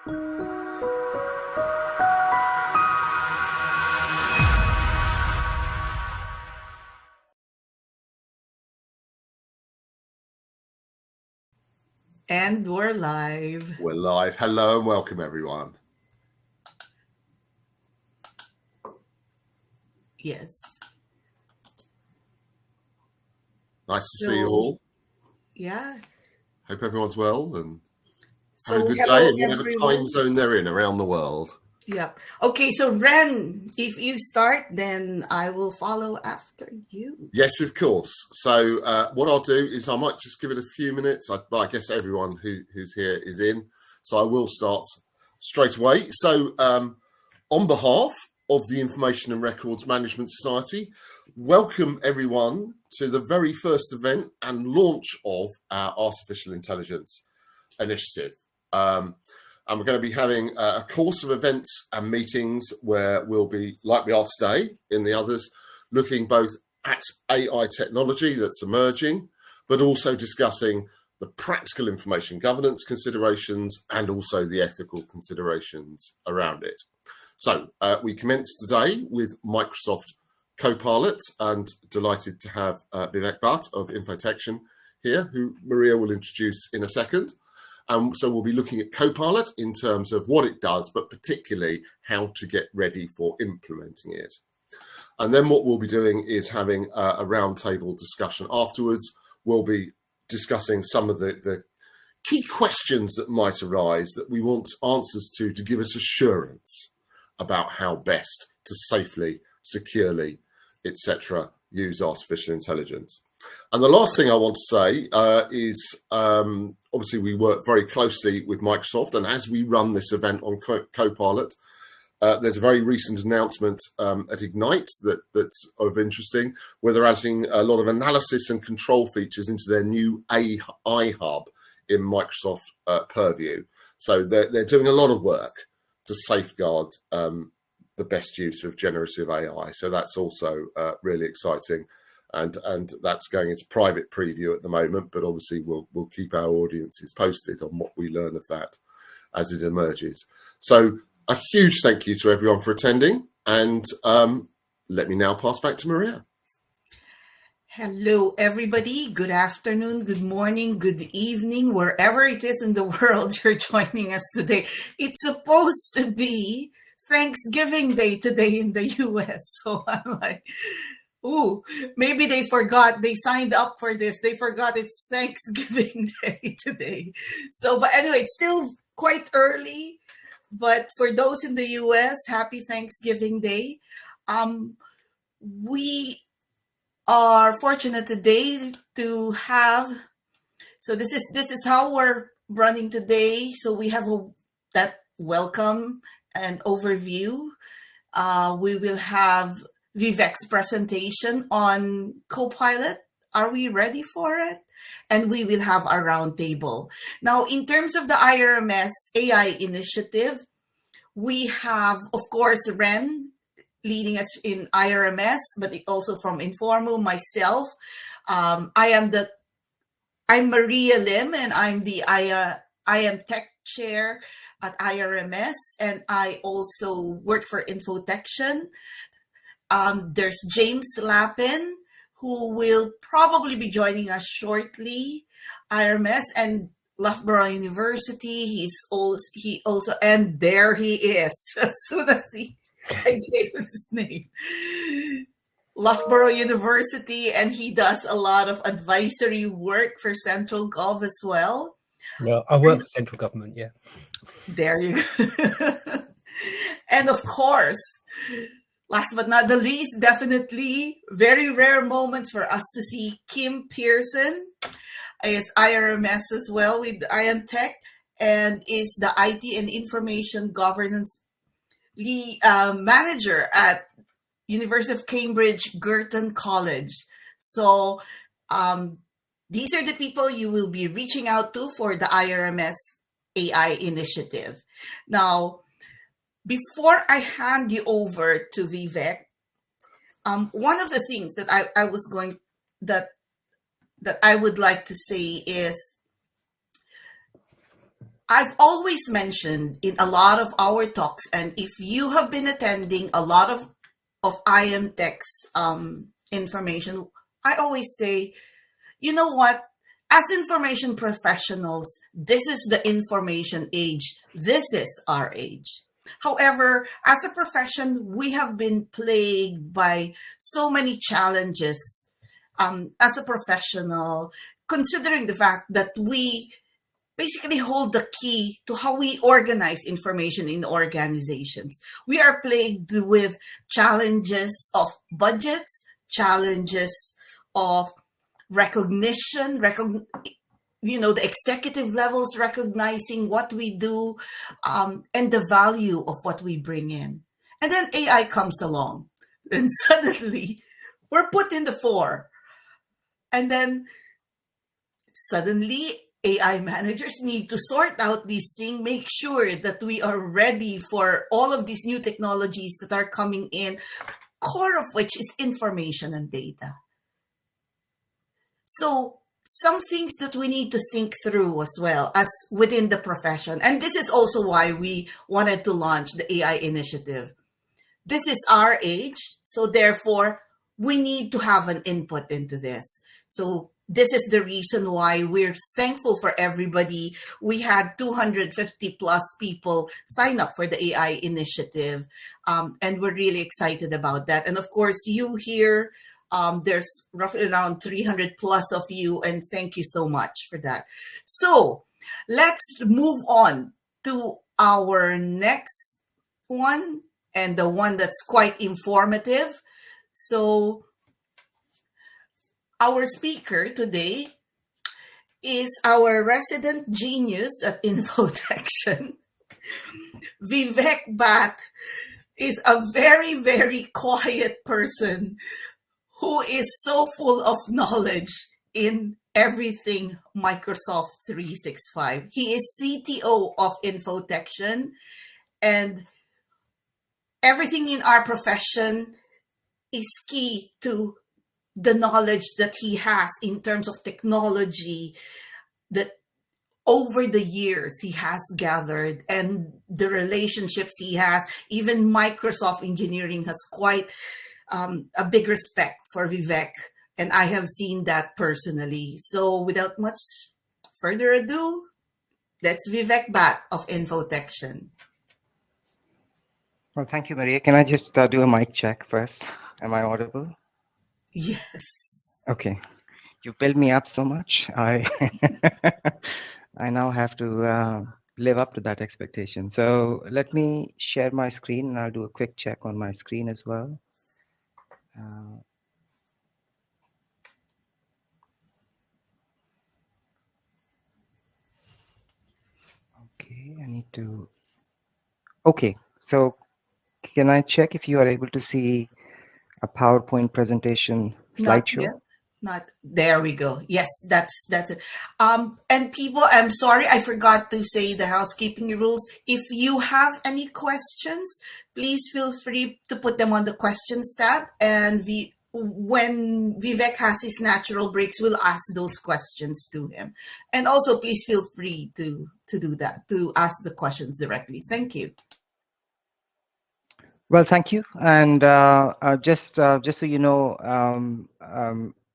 And we're live. We're live. Hello and welcome, everyone. Yes. Nice to see you all. Yeah. Hope everyone's well and So have a good hello, day in whatever everyone. time zone they're in around the world. Yeah. Okay, so Ren, if you start, then I will follow after you. Yes, of course. So what I'll do is I might just give it a few minutes. I guess everyone who's here is in. So I will start straight away. So on behalf of the Information and Records Management Society, welcome everyone to the very first event and launch of our Artificial Intelligence Initiative. And we're going to be having a course of events and meetings where we'll be, like we are today in the others, looking both at AI technology that's emerging, but also discussing the practical information governance considerations and also the ethical considerations around it. So we commence today with Microsoft Copilot, and delighted to have Vivek Bhatt of Infotection here, who Maria will introduce in a second. So we'll be looking at Copilot in terms of what it does, but particularly how to get ready for implementing it. And then what we'll be doing is having a roundtable discussion afterwards. We'll be discussing some of the key questions that might arise that we want answers to give us assurance about how best to safely, securely, etc., use artificial intelligence. And the last thing I want to say is obviously we work very closely with Microsoft, and as we run this event on Copilot, there's a very recent announcement at Ignite that's of interesting, where they're adding a lot of analysis and control features into their new AI hub in Microsoft Purview. So they're doing a lot of work to safeguard the best use of generative AI. So that's also really exciting. And that's going into private preview at the moment, but obviously we'll keep our audiences posted on what we learn of that as it emerges. So a huge thank you to everyone for attending, and let me now pass back to Maria. Hello, everybody. Good afternoon, good morning, good evening, wherever it is in the world you're joining us today. It's supposed to be Thanksgiving Day today in the US. So I'm like, ooh, maybe they forgot. They signed up for this. They forgot it's Thanksgiving Day today. So, but anyway, it's still quite early. But for those in the US, happy Thanksgiving Day. We are fortunate today to have. So this is how we're running today. So we have that welcome and overview. We will have Vivek's presentation on Copilot. Are we ready for it? And we will have a roundtable. Now, in terms of the IRMS AI Initiative, we have, of course, Ren leading us in IRMS, but also from Informu, myself. I'm Maria Lim, and I'm the I am Tech Chair at IRMS, and I also work for Infotection. There's James Lappin, who will probably be joining us shortly. IRMS and Loughborough University. He also, and there he is. As soon as I gave his name, Loughborough University, and he does a lot of advisory work for Central Gov as well. Well, I work for central government, yeah. There you go. And of course, last but not the least, definitely very rare moments for us to see Kim Pearson is IRMS as well with IM Tech, and is the IT and Information Governance manager at University of Cambridge Girton College. So these are the people you will be reaching out to for the IRMS AI Initiative. Now, before I hand you over to Vivek, one of the things that I would like to say is I've always mentioned in a lot of our talks, and if you have been attending a lot of IM Tech's information, I always say, you know what? As information professionals, this is the information age. This is our age. However, as a profession, we have been plagued by so many challenges as a professional, considering the fact that we basically hold the key to how we organize information in organizations. We are plagued with challenges of budgets, challenges of recognition, the executive levels recognizing what we do, and the value of what we bring in. And then AI comes along, and suddenly we're put in the fore. And then suddenly AI managers need to sort out these things, make sure that we are ready for all of these new technologies that are coming in, core of which is information and data. So some things that we need to think through as well as within the profession. And this is also why we wanted to launch the AI initiative. This is our age, so therefore we need to have an input into this. So this is the reason why we're thankful for everybody. We had 250 plus people sign up for the AI initiative, and we're really excited about that. And of course, you here, there's roughly around 300 plus of you, and thank you so much for that. So let's move on to our next one, and the one that's quite informative. So our speaker today is our resident genius at Infotection. Vivek Bhatt is a very, very quiet person who is so full of knowledge in everything Microsoft 365. He is CTO of Infotection, and everything in our profession is key to the knowledge that he has in terms of technology that over the years he has gathered, and the relationships he has. Even Microsoft engineering has quite a big respect for Vivek, and I have seen that personally. So without much further ado, that's Vivek Bhatt of Infotection. Well, thank you, Maria. Can I just do a mic check first? Am I audible? Yes. Okay. You built me up so much. I I now have to live up to that expectation. So let me share my screen, and I'll do a quick check on my screen as well. Uh, okay, I need to. Okay, so can I check if you are able to see a PowerPoint presentation Not slideshow? yet. Not there we go. Yes, that's it. And people, I'm sorry, I forgot to say the housekeeping rules. If you have any questions, please feel free to put them on the questions tab, and when Vivek has his natural breaks, we'll ask those questions to him. And also please feel free to do that, to ask the questions directly. Thank you. Well, thank you. And just so you know,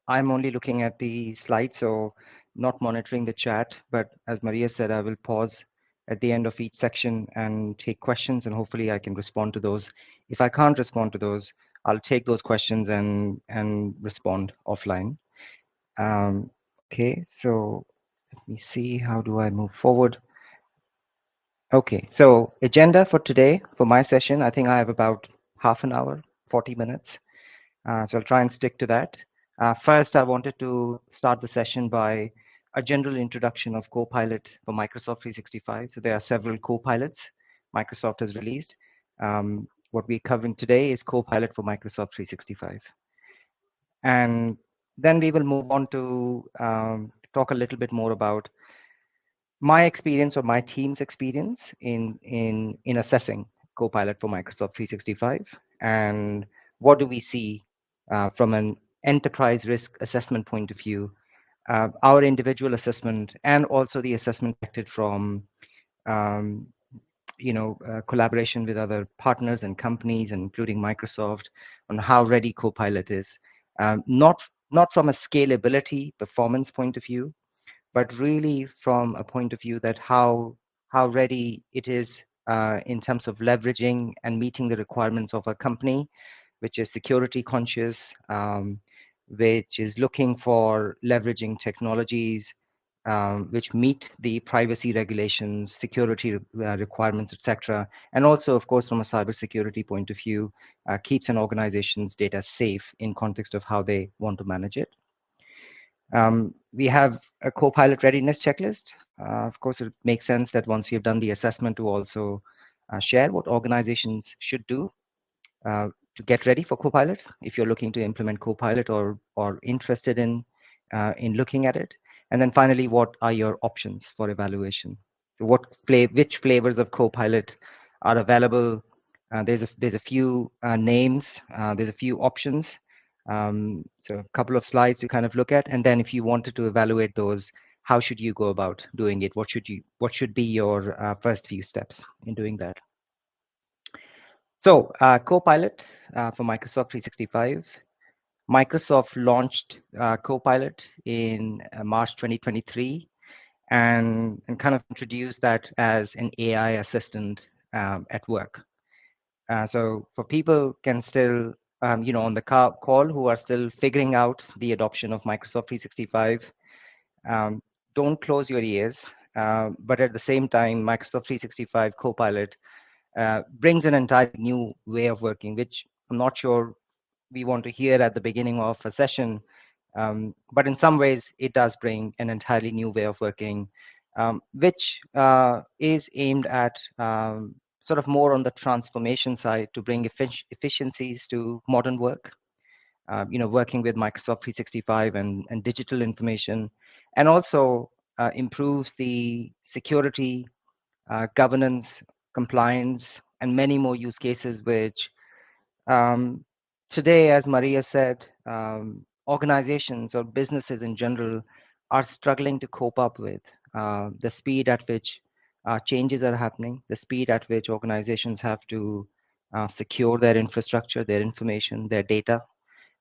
I'm only looking at the slide, so not monitoring the chat. But as Maria said, I will pause at the end of each section and take questions, and hopefully I can respond to those. If I can't respond to those, I'll take those questions and respond offline. Okay, so let me see, how do I move forward? Okay, so agenda for today, for my session, I think I have about half an hour, 40 minutes. So I'll try and stick to that. First, I wanted to start the session by a general introduction of Copilot for Microsoft 365. So there are several Copilots Microsoft has released. What we're covering today is Copilot for Microsoft 365. And then we will move on to talk a little bit more about my experience or my team's experience in assessing Copilot for Microsoft 365, and what do we see from an enterprise risk assessment point of view, our individual assessment, and also the assessment collected from um, collaboration with other partners and companies, including Microsoft, on how ready Copilot is. Not from a scalability performance point of view, but really from a point of view that how ready it is in terms of leveraging and meeting the requirements of a company, which is security conscious, which is looking for leveraging technologies which meet the privacy regulations, security requirements, etc. And also, of course, from a cybersecurity point of view, keeps an organization's data safe in context of how they want to manage it. We have a co-pilot readiness checklist. Of course, it makes sense that once we've done the assessment to also share what organizations should do to get ready for Copilot, if you're looking to implement Copilot or interested in looking at it. And then finally, what are your options for evaluation? So which flavors of Copilot are available? There's a few names, there's a few options. So a couple of slides to kind of look at, and then if you wanted to evaluate those, how should you go about doing it? What should be your first few steps in doing that? So Copilot for Microsoft 365. Microsoft launched Copilot in March 2023 and kind of introduced that as an AI assistant at work. So for people can still, on the call who are still figuring out the adoption of Microsoft 365, don't close your ears. But at the same time, Microsoft 365 Copilot brings an entirely new way of working, which I'm not sure we want to hear at the beginning of a session. But in some ways, it does bring an entirely new way of working, which is aimed at sort of more on the transformation side to bring efficiencies to modern work. Working with Microsoft 365 and digital information, and also improves the security, governance, compliance, and many more use cases, which um, today, as Maria said, organizations or businesses in general are struggling to cope up with the speed at which changes are happening, the speed at which organizations have to secure their infrastructure, their information, their data.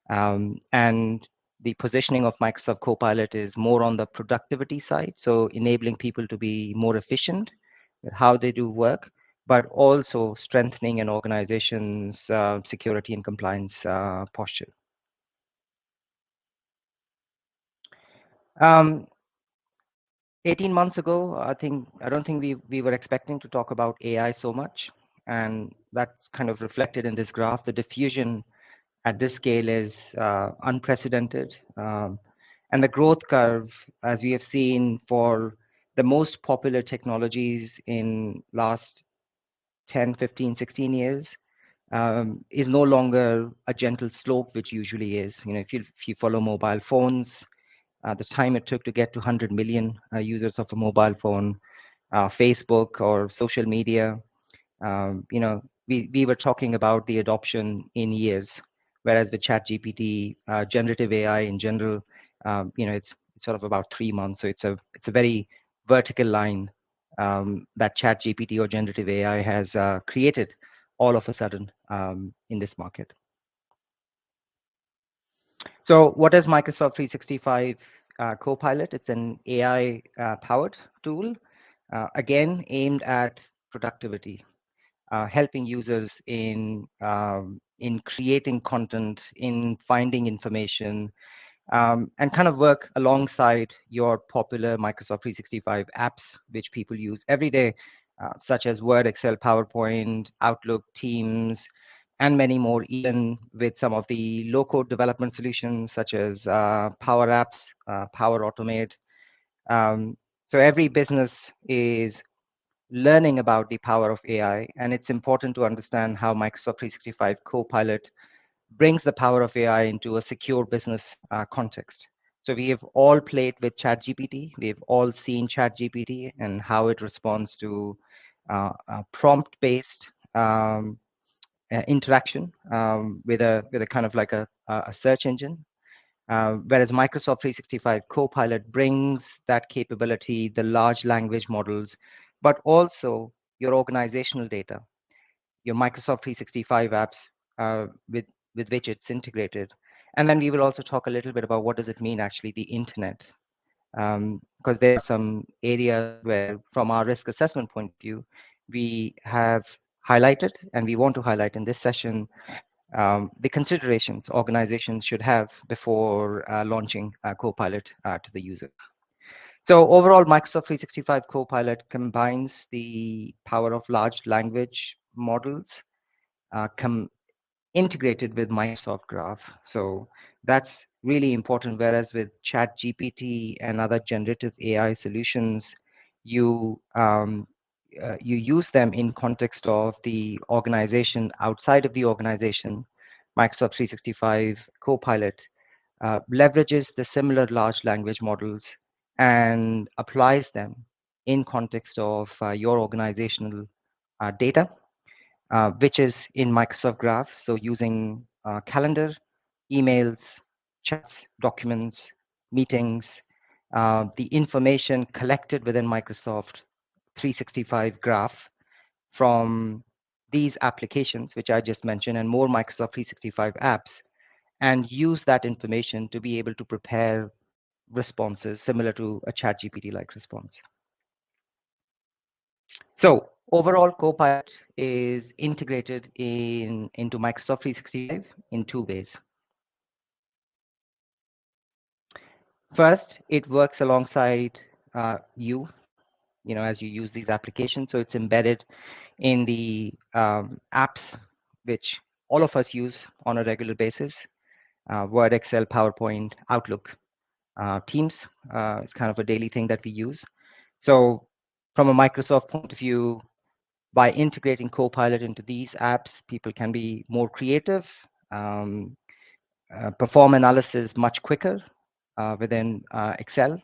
And the positioning of Microsoft Copilot is more on the productivity side, so enabling people to be more efficient with how they do work, but also strengthening an organization's security and compliance posture. Um, 18 months ago, I don't think we were expecting to talk about AI so much, and that's kind of reflected in this graph. The diffusion at this scale is unprecedented. And the growth curve, as we have seen for the most popular technologies in last 10, 15, 16 years, is no longer a gentle slope, which usually is. If you follow mobile phones, the time it took to get to 100 million users of a mobile phone, Facebook or social media, we were talking about the adoption in years, whereas with ChatGPT, generative AI in general, it's sort of about 3 months. So it's a very vertical line that ChatGPT or generative AI has created all of a sudden in this market. So what is Microsoft 365 Copilot? It's an AI powered tool, again aimed at productivity. Helping users in creating content, in finding information, and kind of work alongside your popular Microsoft 365 apps, which people use every day, such as Word, Excel, PowerPoint, Outlook, Teams, and many more, even with some of the low-code development solutions, such as Power Apps, Power Automate. So every business is learning about the power of AI, and it's important to understand how Microsoft 365 Copilot brings the power of AI into a secure business context. So we have all played with ChatGPT. We've all seen ChatGPT and how it responds to prompt-based interaction with a kind of like a search engine. Whereas Microsoft 365 Copilot brings that capability, the large language models, but also your organizational data, your Microsoft 365 apps with which it's integrated. And then we will also talk a little bit about what does it mean actually the internet, because there are some areas where from our risk assessment point of view, we have highlighted and we want to highlight in this session the considerations organizations should have before launching Copilot to the user. So overall, Microsoft 365 Copilot combines the power of large language models integrated with Microsoft Graph. So that's really important. Whereas with ChatGPT and other generative AI solutions, you you use them in context of the organization outside of the organization. Microsoft 365 Copilot leverages the similar large language models and applies them in context of your organizational data, which is in Microsoft Graph. So using calendar, emails, chats, documents, meetings, the information collected within Microsoft 365 Graph from these applications, which I just mentioned, and more Microsoft 365 apps, and use that information to be able to prepare responses similar to a ChatGPT like response. So overall, Copilot is integrated into Microsoft 365 in two ways. First, it works alongside as you use these applications. So it's embedded in the apps which all of us use on a regular basis: Word, Excel, PowerPoint, Outlook, Teams. It's kind of a daily thing that we use. So from a Microsoft point of view, by integrating Copilot into these apps, people can be more creative, perform analysis much quicker within Excel,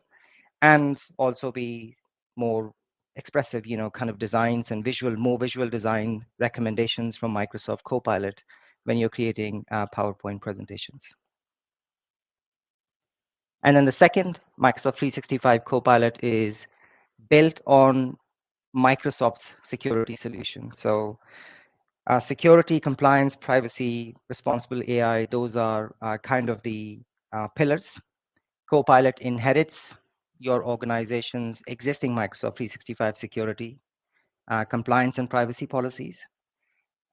and also be more expressive, kind of designs and more visual design recommendations from Microsoft Copilot when you're creating PowerPoint presentations. And then the second, Microsoft 365 Copilot is built on Microsoft's security solution. So security, compliance, privacy, responsible AI, those are kind of the pillars. Copilot inherits your organization's existing Microsoft 365 security, compliance and privacy policies,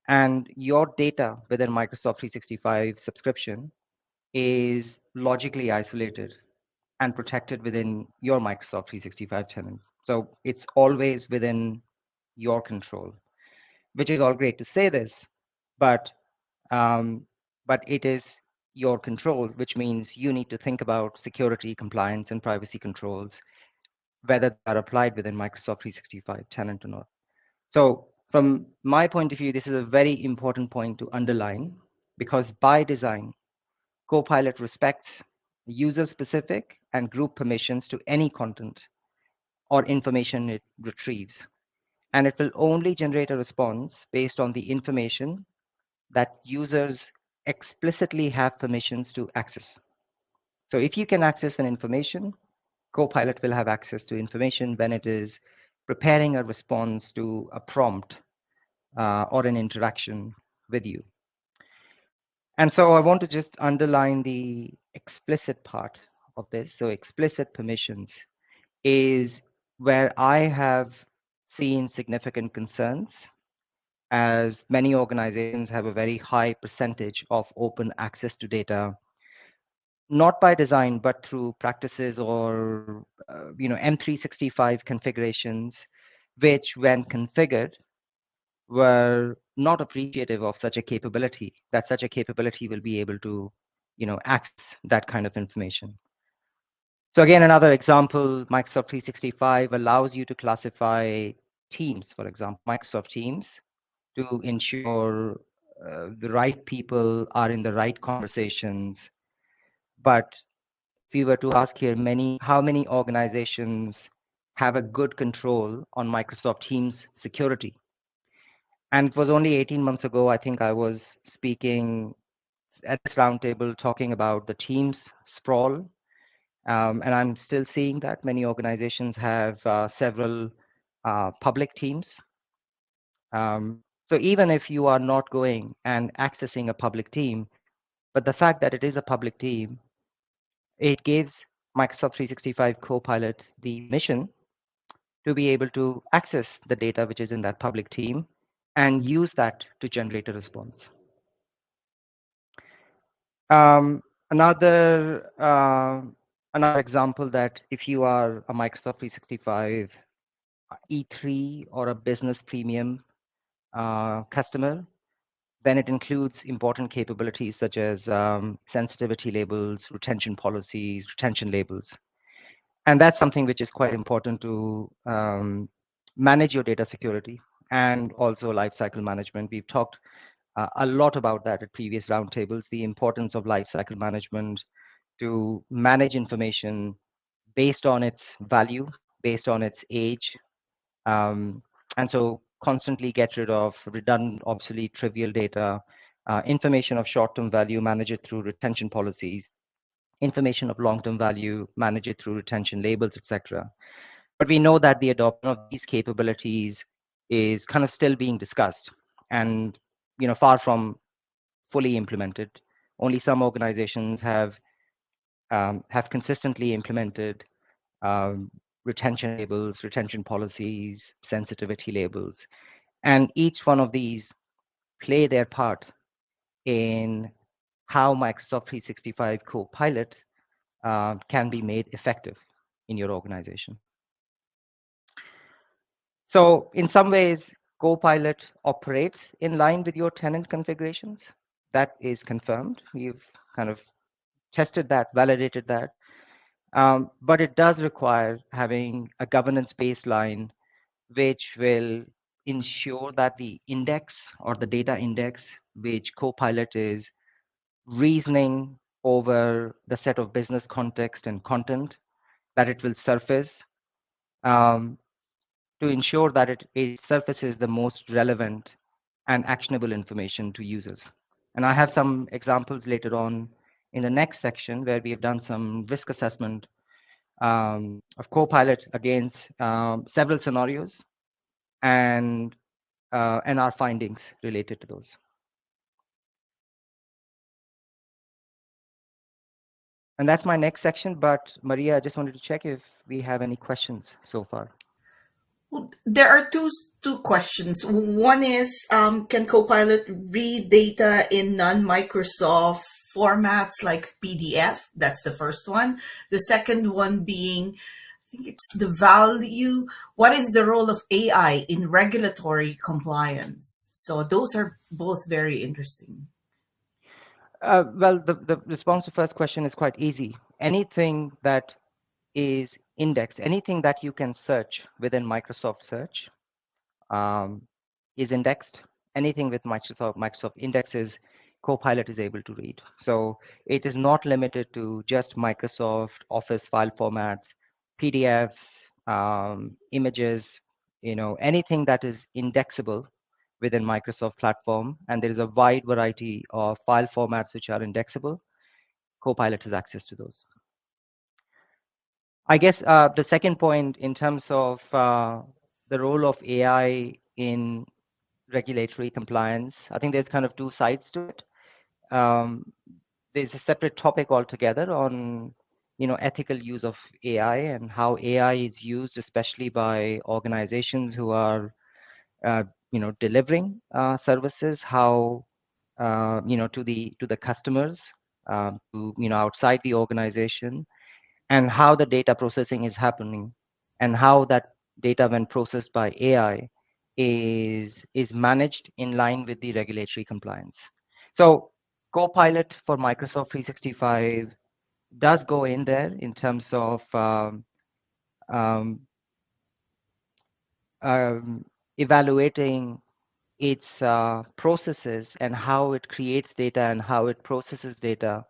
and your data within Microsoft 365 subscription is logically isolated and protected within your Microsoft 365 tenant. So it's always within your control, which is all great to say this, but it is your control, which means you need to think about security, compliance, and privacy controls, whether they are applied within Microsoft 365 tenant or not. So from my point of view, this is a very important point to underline, because by design, Copilot respects user-specific and group permissions to any content or information it retrieves. And it will only generate a response based on the information that users explicitly have permissions to access. So if you can access an information, Copilot will have access to information when it is preparing a response to a prompt or an interaction with you. And so I want to just underline the explicit part of this. So explicit permissions is where I have seen significant concerns, as many organizations have a very high percentage of open access to data, not by design, but through practices or M365 configurations, which when configured were not appreciative of such a capability, that such a capability will be able to access that kind of information. So again, another example, Microsoft 365 allows you to classify teams, for example, Microsoft Teams, to ensure the right people are in the right conversations. But if we were to ask here, how many organizations have a good control on Microsoft Teams security? And it was only 18 months ago, I think I was speaking at this roundtable talking about the Teams sprawl. And I'm still seeing that many organizations have several public teams. So even if you are not going and accessing a public team, but the fact that it is a public team, it gives Microsoft 365 Copilot the mission to be able to access the data which is in that public team and use that to generate a response. Um, another another example that if you are a Microsoft 365 E3 or a business premium customer, then it includes important capabilities such as sensitivity labels, retention policies, retention labels. And that's something which is quite important to manage your data security and also lifecycle management. We've talked a lot about that at previous roundtables, the importance of lifecycle management to manage information based on its value, based on its age, and so constantly get rid of redundant, obsolete, trivial data, information of short-term value, manage it through retention policies, information of long-term value, manage it through retention labels, etc. But we know that the adoption of these capabilities is kind of still being discussed and far from fully implemented. Only some organizations have consistently implemented um, retention labels, retention policies, sensitivity labels, and each one of these play their part in how Microsoft 365 Copilot can be made effective in your organization. So in some ways, Copilot operates in line with your tenant configurations. That is confirmed. We've kind of tested that, validated that. But it does require having a governance baseline which will ensure that the index or the data index which Copilot is reasoning over the set of business context and content that it will surface um, to ensure that it surfaces the most relevant and actionable information to users. And I have some examples later on in the next section where we have done some risk assessment of Copilot against several scenarios and our findings related to those. And that's my next section. But Maria, I just wanted to check if we have any questions so far. Well, there are two questions. One is, can Copilot read data in non-Microsoft formats like PDF? That's the first one. The second one being, I think it's the value. What is the role of AI in regulatory compliance? So those are both very interesting. Well, the response to the first question is quite easy. Anything that is indexed, anything that you can search within Microsoft Search is indexed. Anything with Microsoft indexes, Copilot is able to read. So it is not limited to just Microsoft Office file formats, PDFs, images, anything that is indexable within Microsoft platform. And there is a wide variety of file formats which are indexable. Copilot has access to those. I guess the second point in terms of the role of AI in regulatory compliance, I think there's kind of two sides to it. There's a separate topic altogether on ethical use of AI and how AI is used, especially by organizations who are delivering services, how to the customers, outside the organization, and how the data processing is happening, and how that data, when processed by AI, is managed in line with the regulatory compliance. So Copilot for Microsoft 365 does go in there in terms of um, evaluating its processes and how it creates data and how it processes data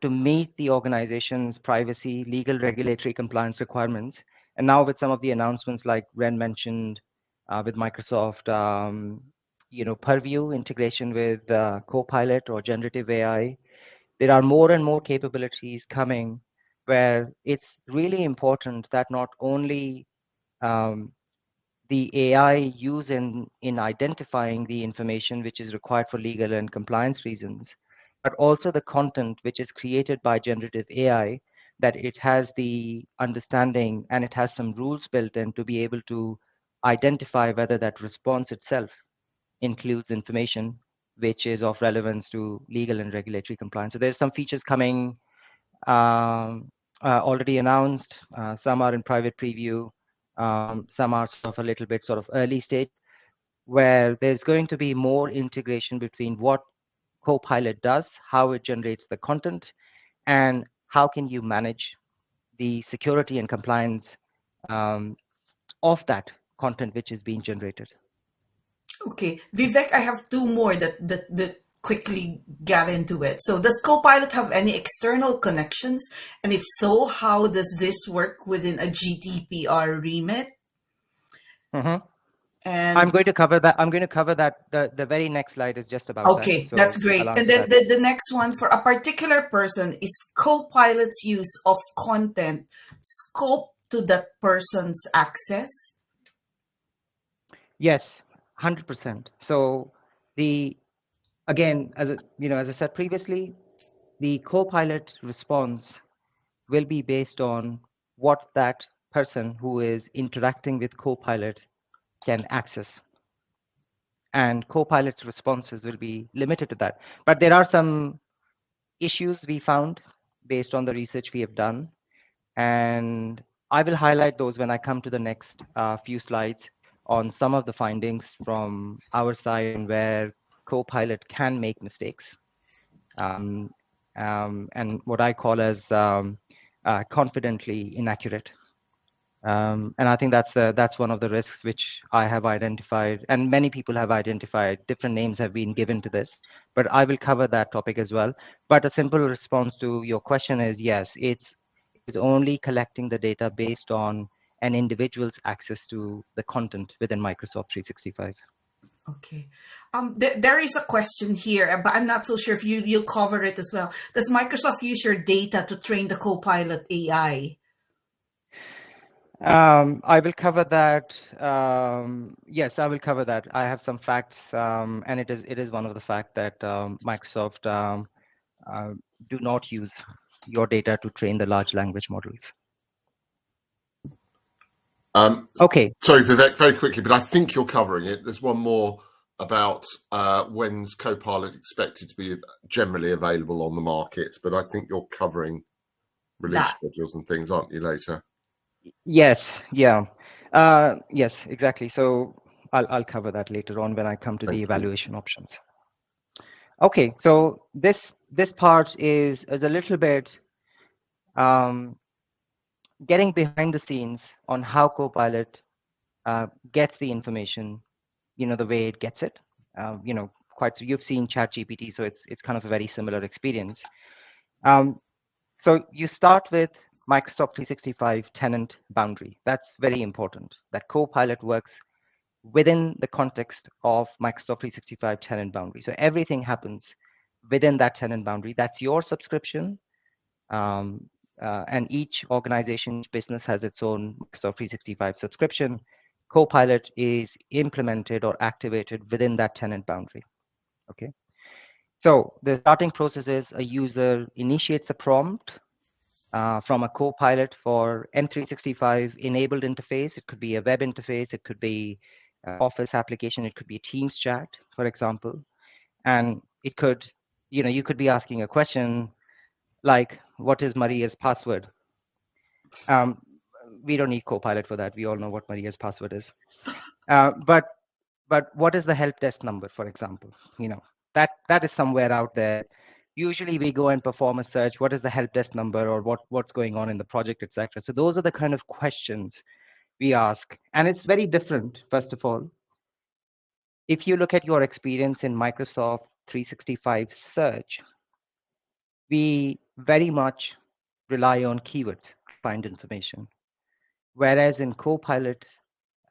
to meet the organization's privacy, legal, regulatory compliance requirements. And now with some of the announcements like Ren mentioned with Microsoft, Purview integration with Copilot or generative AI, there are more and more capabilities coming where it's really important that not only the AI use in identifying the information which is required for legal and compliance reasons, but also the content which is created by generative AI, that it has the understanding and it has some rules built in to be able to identify whether that response itself includes information which is of relevance to legal and regulatory compliance. So there's some features coming already announced. Some are in private preview. Some are sort of a little bit sort of early stage, where there's going to be more integration between what Copilot does, how it generates the content, and how can you manage the security and compliance of that content which is being generated. Okay, Vivek, I have two more that quickly get into it. So, does Copilot have any external connections? And if so, how does this work within a GDPR remit? Mm-hmm. And I'm going to cover that. I'm going to cover that. The very next slide is just about that. okay, So that's I'll great. And answer then that. the next one, for a particular person, is Copilot's use of content scope to that person's access? Yes, 100%. So again, as I said previously, the Copilot response will be based on what that person who is interacting with Copilot can access. And Copilot's responses will be limited to that. But there are some issues we found based on the research we have done. And I will highlight those when I come to the next few slides on some of the findings from our side and where Copilot can make mistakes. And what I call as confidently inaccurate. And I think that's one of the risks which I have identified, and many people have identified. Different names have been given to this, but I will cover that topic as well. But a simple response to your question is yes, it's only collecting the data based on an individual's access to the content within Microsoft 365. Okay. There is a question here, but I'm not so sure if you'll cover it as well. Does Microsoft use your data to train the Copilot AI? I will cover that. Yes, I will cover that. I have some facts, and it is one of the fact that Microsoft uh, do not use your data to train the large language models. Okay. Sorry, Vivek, very quickly, but I think you're covering it. There's one more about when's Copilot expected to be generally available on the market, but I think you're covering release schedules and things, aren't you, later? Yes. Yeah. Yes, exactly. So I'll cover that later on when I come to the evaluation options. Okay. So this part is a little bit getting behind the scenes on how Copilot gets the information, the way it gets it. Quite so you've seen ChatGPT, so it's kind of a very similar experience. So you start with Microsoft 365 tenant boundary. That's very important, that Copilot works within the context of Microsoft 365 tenant boundary. So everything happens within that tenant boundary. That's your subscription. And each organization, each business has its own Microsoft 365 subscription. Copilot is implemented or activated within that tenant boundary. Okay. So the starting process is a user initiates a prompt from a Copilot for M365 enabled interface. It could be a web interface. It could be an Office application. It could be a Teams chat, for example. And it could, you could be asking a question like, what is Maria's password? We don't need Copilot for that. We all know what Maria's password is. But what is the help desk number, for example? That is somewhere out there. Usually we go and perform a search. What is the help desk number, or what's going on in the project, etc. So those are the kind of questions we ask. And it's very different, first of all. If you look at your experience in Microsoft 365 search, we very much rely on keywords to find information. Whereas in Copilot,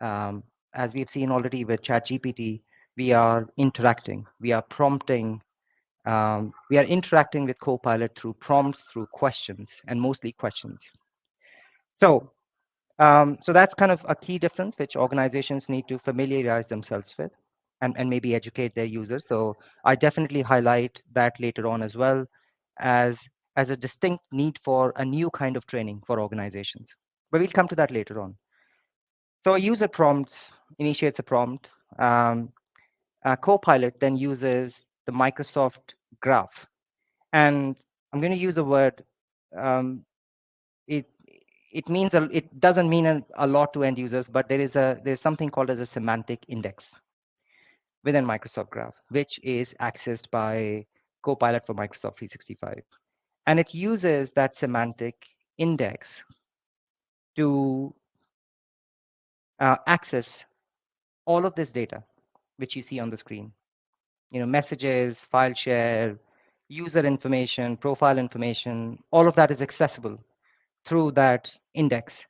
as we've seen already with ChatGPT, we are interacting, we are prompting, we are interacting with Copilot through prompts, through questions, and mostly questions. So So that's kind of a key difference which organizations need to familiarize themselves with and maybe educate their users. So I definitely highlight that later on as well as, as a distinct need for a new kind of training for organizations. But we'll come to that later on. So a user initiates a prompt. Copilot then uses the Microsoft Graph. And I'm going to use a word. Um, it it doesn't mean a lot to end users, but there's something called as a semantic index within Microsoft Graph, which is accessed by Copilot for Microsoft 365. And it uses that semantic index to access all of this data, which you see on the screen. Messages, file share, user information, profile information, all of that is accessible through that index.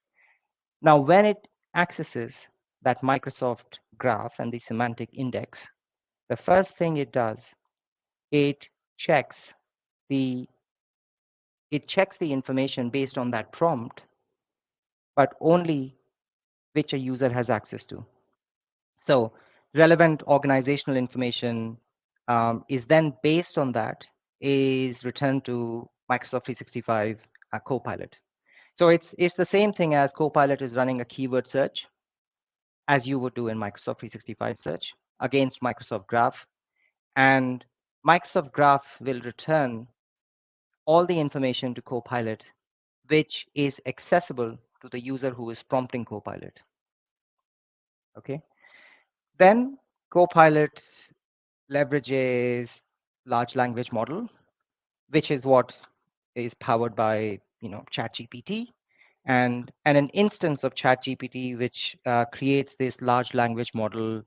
Now, when it accesses that Microsoft Graph and the semantic index, the first thing it does, it checks the information based on that prompt, but only which a user has access to. So relevant organizational information is then based on that is returned to Microsoft 365 Copilot. So it's the same thing as Copilot is running a keyword search as you would do in Microsoft 365 search against Microsoft Graph. And Microsoft Graph will return all the information to Copilot, which is accessible to the user who is prompting Copilot. Okay. Then Copilot leverages large language model, which is what is powered by ChatGPT, and an instance of ChatGPT which creates this large language model,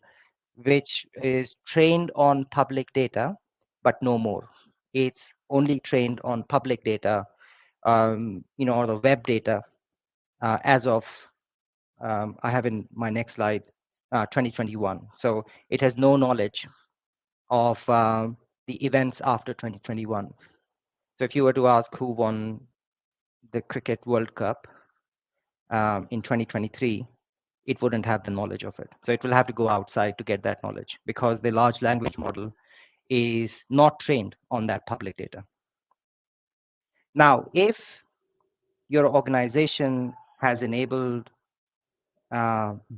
which is trained on public data, but no more. It's only trained on public data, or the web data, as of I have in my next slide, 2021. So it has no knowledge of the events after 2021. So if you were to ask who won the Cricket World Cup in 2023, it wouldn't have the knowledge of it. So it will have to go outside to get that knowledge because the large language model is not trained on that public data. Now, if your organization has enabled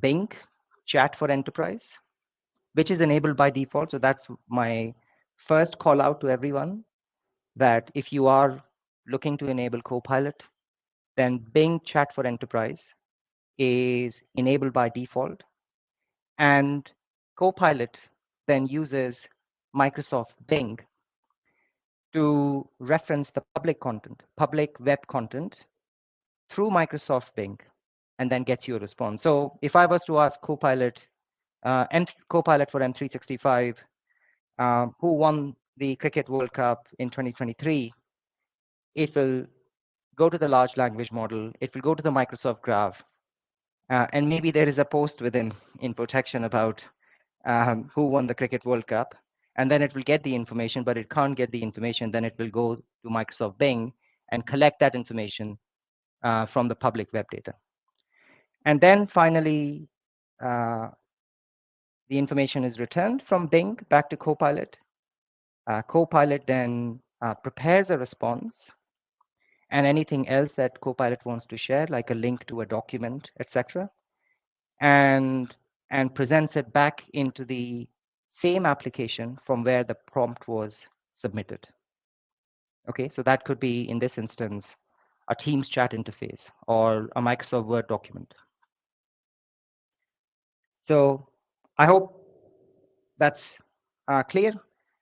Bing Chat for Enterprise, which is enabled by default, so that's my first call out to everyone, that if you are looking to enable Copilot, then Bing Chat for Enterprise is enabled by default. And Copilot then uses Microsoft Bing to reference the public web content through Microsoft Bing, and then gets you a response. So if I was to ask Copilot, Copilot for M365, who won the Cricket World Cup in 2023, it will go to the large language model, it will go to the Microsoft Graph, and maybe there is a post within in protection about who won the Cricket World Cup, and then it will get the information, but it can't get the information. Then it will go to Microsoft Bing and collect that information from the public web data. And then finally, the information is returned from Bing back to Copilot. Copilot then prepares a response and anything else that Copilot wants to share, like a link to a document, etc., and presents it back into the same application from where the prompt was submitted. Okay, so that could be, in this instance, a Teams chat interface or a Microsoft Word document. So I hope that's clear.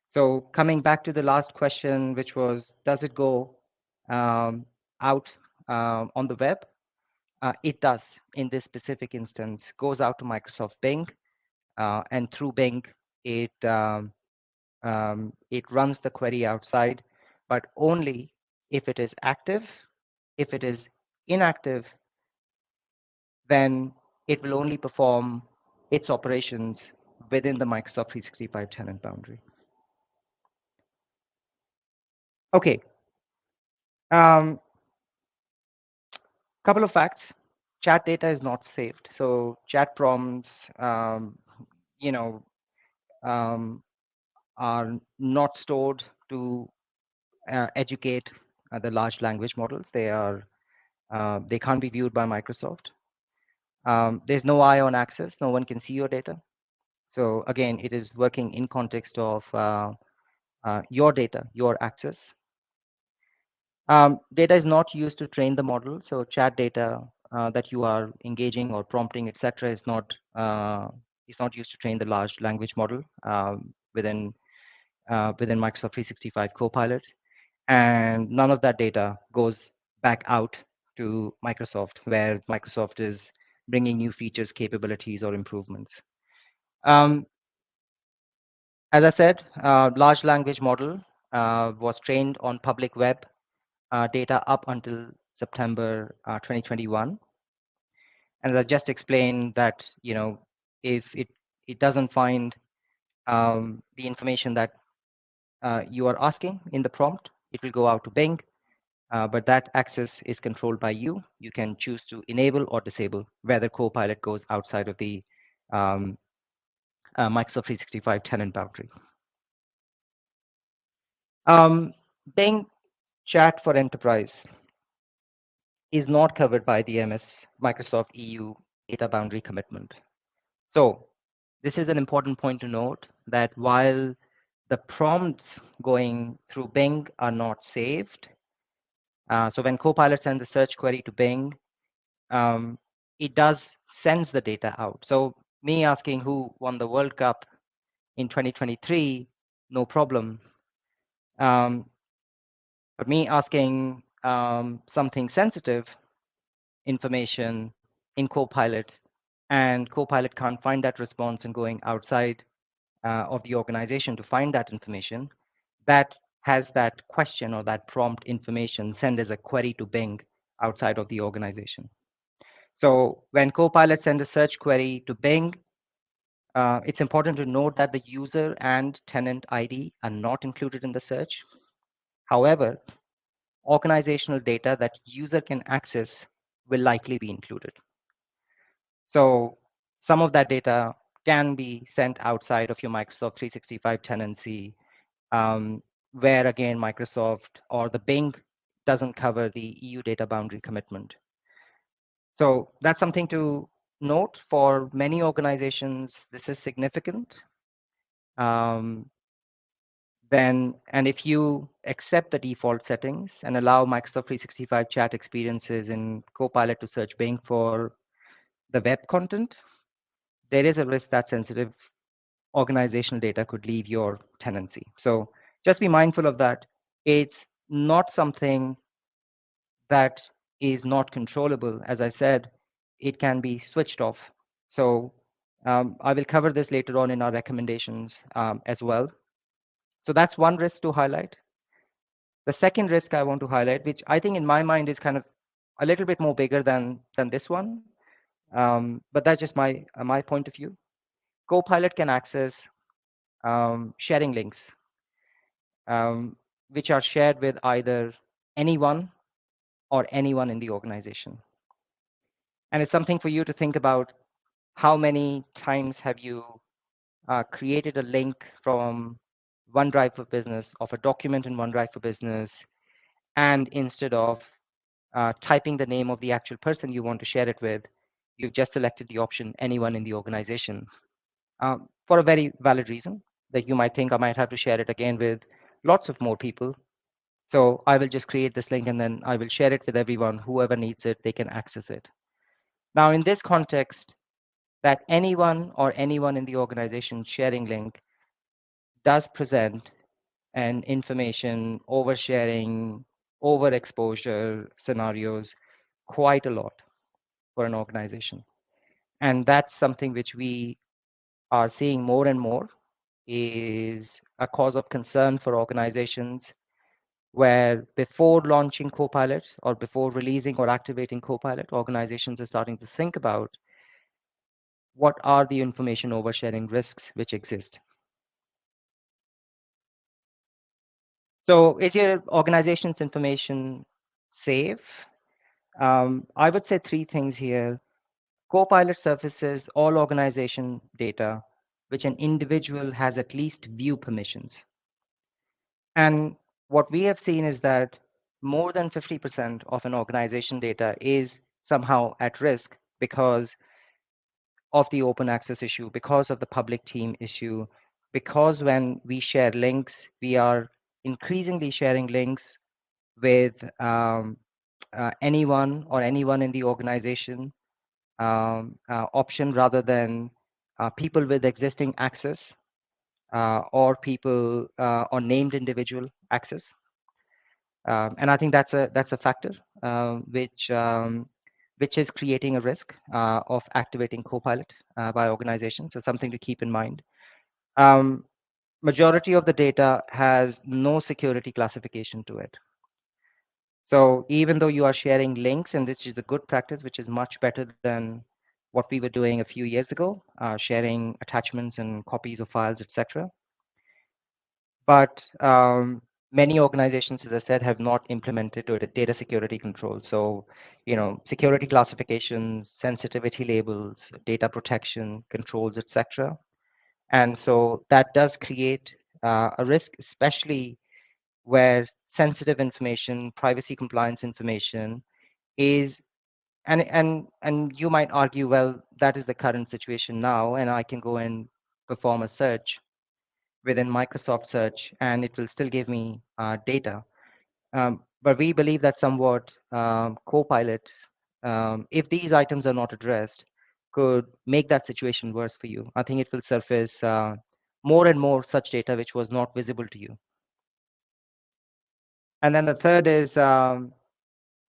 So coming back to the last question, which was, does it go out on the web? It does. In this specific instance, goes out to Microsoft Bing, and through Bing, it runs the query outside, but only if it is active. If it is inactive, then it will only perform its operations within the Microsoft 365 tenant boundary. Okay. Couple of facts. chat data is not saved. So chat prompts, you know, are not stored to educate the large language models. They can't be viewed by Microsoft. There's no eye on access. No one can see your data. So again, it is working in context of your data, your access. Data is not used to train the model. So chat data that you are engaging or prompting, etc., is not used to train the large language model within Microsoft 365 Copilot, and none of that data goes back out to Microsoft, where Microsoft is bringing new features, capabilities, or improvements. As I said, large language model was trained on public web data up until September 2021. And as I just explained that, if it doesn't find the information that you are asking in the prompt, it will go out to Bing, but that access is controlled by you. You can choose to enable or disable whether Copilot goes outside of the Microsoft 365 tenant boundary. Bing Chat for Enterprise is not covered by the Microsoft EU data boundary commitment. So this is an important point to note, that while the prompts going through Bing are not saved, so when Copilot sends a search query to Bing, it does sends the data out. So me asking who won the World Cup in 2023, no problem. But me asking something sensitive information in Copilot, and Copilot can't find that response and going outside of the organization to find that information, that has that question or that prompt information send as a query to Bing outside of the organization. So when Copilot sends a search query to Bing, it's important to note that the user and tenant ID are not included in the search. However, organizational data that user can access will likely be included. So some of that data can be sent outside of your Microsoft 365 tenancy, where again, Microsoft or the Bing doesn't cover the EU data boundary commitment. So that's something to note. For many organizations, this is significant. And if you accept the default settings and allow Microsoft 365 chat experiences in Copilot to search Bing for the web content, there is a risk that sensitive organizational data could leave your tenancy. So just be mindful of that. It's not something that is not controllable. As I said, it can be switched off. So I will cover this later on in our recommendations as well. So that's one risk to highlight. The second risk I want to highlight, which I think in my mind is kind of a little bit more bigger than this one, but that's just my point of view. Copilot can access sharing links, which are shared with either anyone or anyone in the organization. And it's something for you to think about. How many times have you created a link from OneDrive for Business, of a document in OneDrive for Business, and instead of typing the name of the actual person you want to share it with, you've just selected the option anyone in the organization, for a very valid reason, that you might think I might have to share it again with lots of more people. So I will just create this link and then I will share it with everyone. Whoever needs it, they can access it. Now, in this context, that anyone or anyone in the organization sharing link does present an information oversharing, overexposure scenarios quite a lot for an organization. And that's something which we are seeing more and more is a cause of concern for organizations, where before launching Copilot or before releasing or activating Copilot, organizations are starting to think about what are the information oversharing risks which exist. So is your organization's information safe? I would say three things here. Copilot surfaces all organization data which an individual has at least view permissions. And what we have seen is that more than 50% of an organization data is somehow at risk because of the open access issue, because of the public team issue, because when we share links, we are increasingly sharing links with anyone in the organization option rather than people with existing access or people or named individual access. And I think that's a factor which is creating a risk of activating Copilot by organizations. So something to keep in mind. Majority of the data has no security classification to it. So even though you are sharing links, and this is a good practice, which is much better than what we were doing a few years ago, sharing attachments and copies of files, etc. But many organizations, as I said, have not implemented data security controls. So, security classifications, sensitivity labels, data protection controls, etc. And so that does create a risk, especially where sensitive information, privacy compliance information is, and you might argue, well, that is the current situation now, and I can go and perform a search within Microsoft Search, and it will still give me data. But we believe that somewhat Copilot, if these items are not addressed, could make that situation worse for you. I think it will surface more and more such data which was not visible to you. And then the third is, well,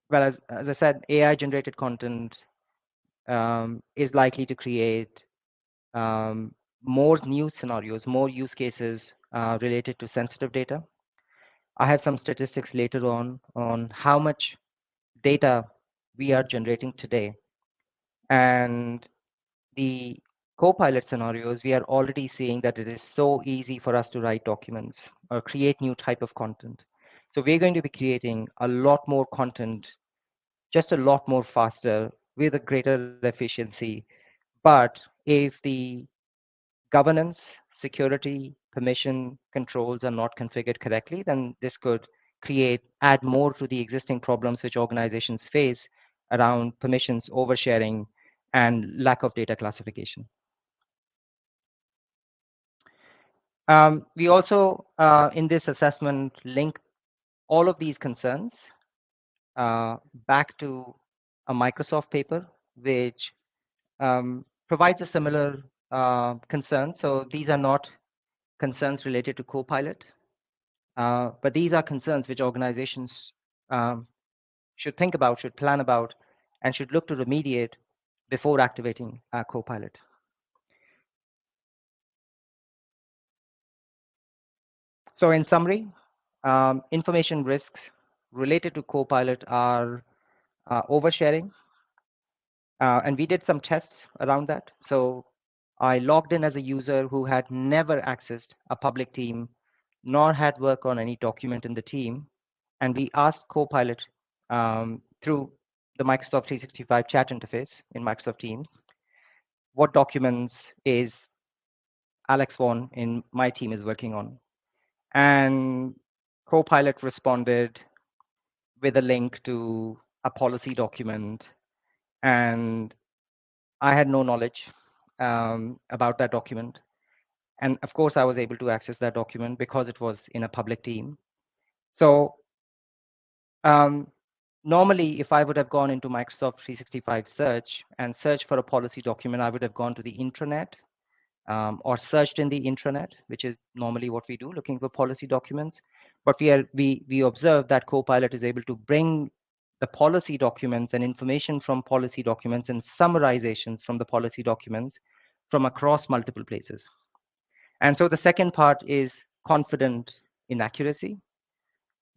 as I said, AI-generated content is likely to create more new scenarios, more use cases related to sensitive data. I have some statistics later on how much data we are generating today. And the Copilot scenarios, we are already seeing that it is so easy for us to write documents or create new type of content. So we're going to be creating a lot more content, just a lot more faster with a greater efficiency. But if the governance, security, permission controls are not configured correctly, then this could add more to the existing problems which organizations face around permissions, oversharing, and lack of data classification. We also, in this assessment, link all of these concerns back to a Microsoft paper, which provides a similar concern. So these are not concerns related to Copilot, but these are concerns which organizations should think about, should plan about, and should look to remediate before activating Copilot. So in summary, information risks related to Copilot are oversharing. And we did some tests around that. So I logged in as a user who had never accessed a public team, nor had worked on any document in the team. And we asked Copilot through the Microsoft 365 chat interface in Microsoft Teams, what documents is Alex Vaughan in my team is working on? And Copilot responded with a link to a policy document. And I had no knowledge about that document. And of course, I was able to access that document because it was in a public team. So normally, if I would have gone into Microsoft 365 search and searched for a policy document, I would have gone to the intranet or searched in the intranet, which is normally what we do, looking for policy documents. But we observe that Copilot is able to bring the policy documents and information from policy documents and summarizations from the policy documents from across multiple places. And so the second part is confident inaccuracy.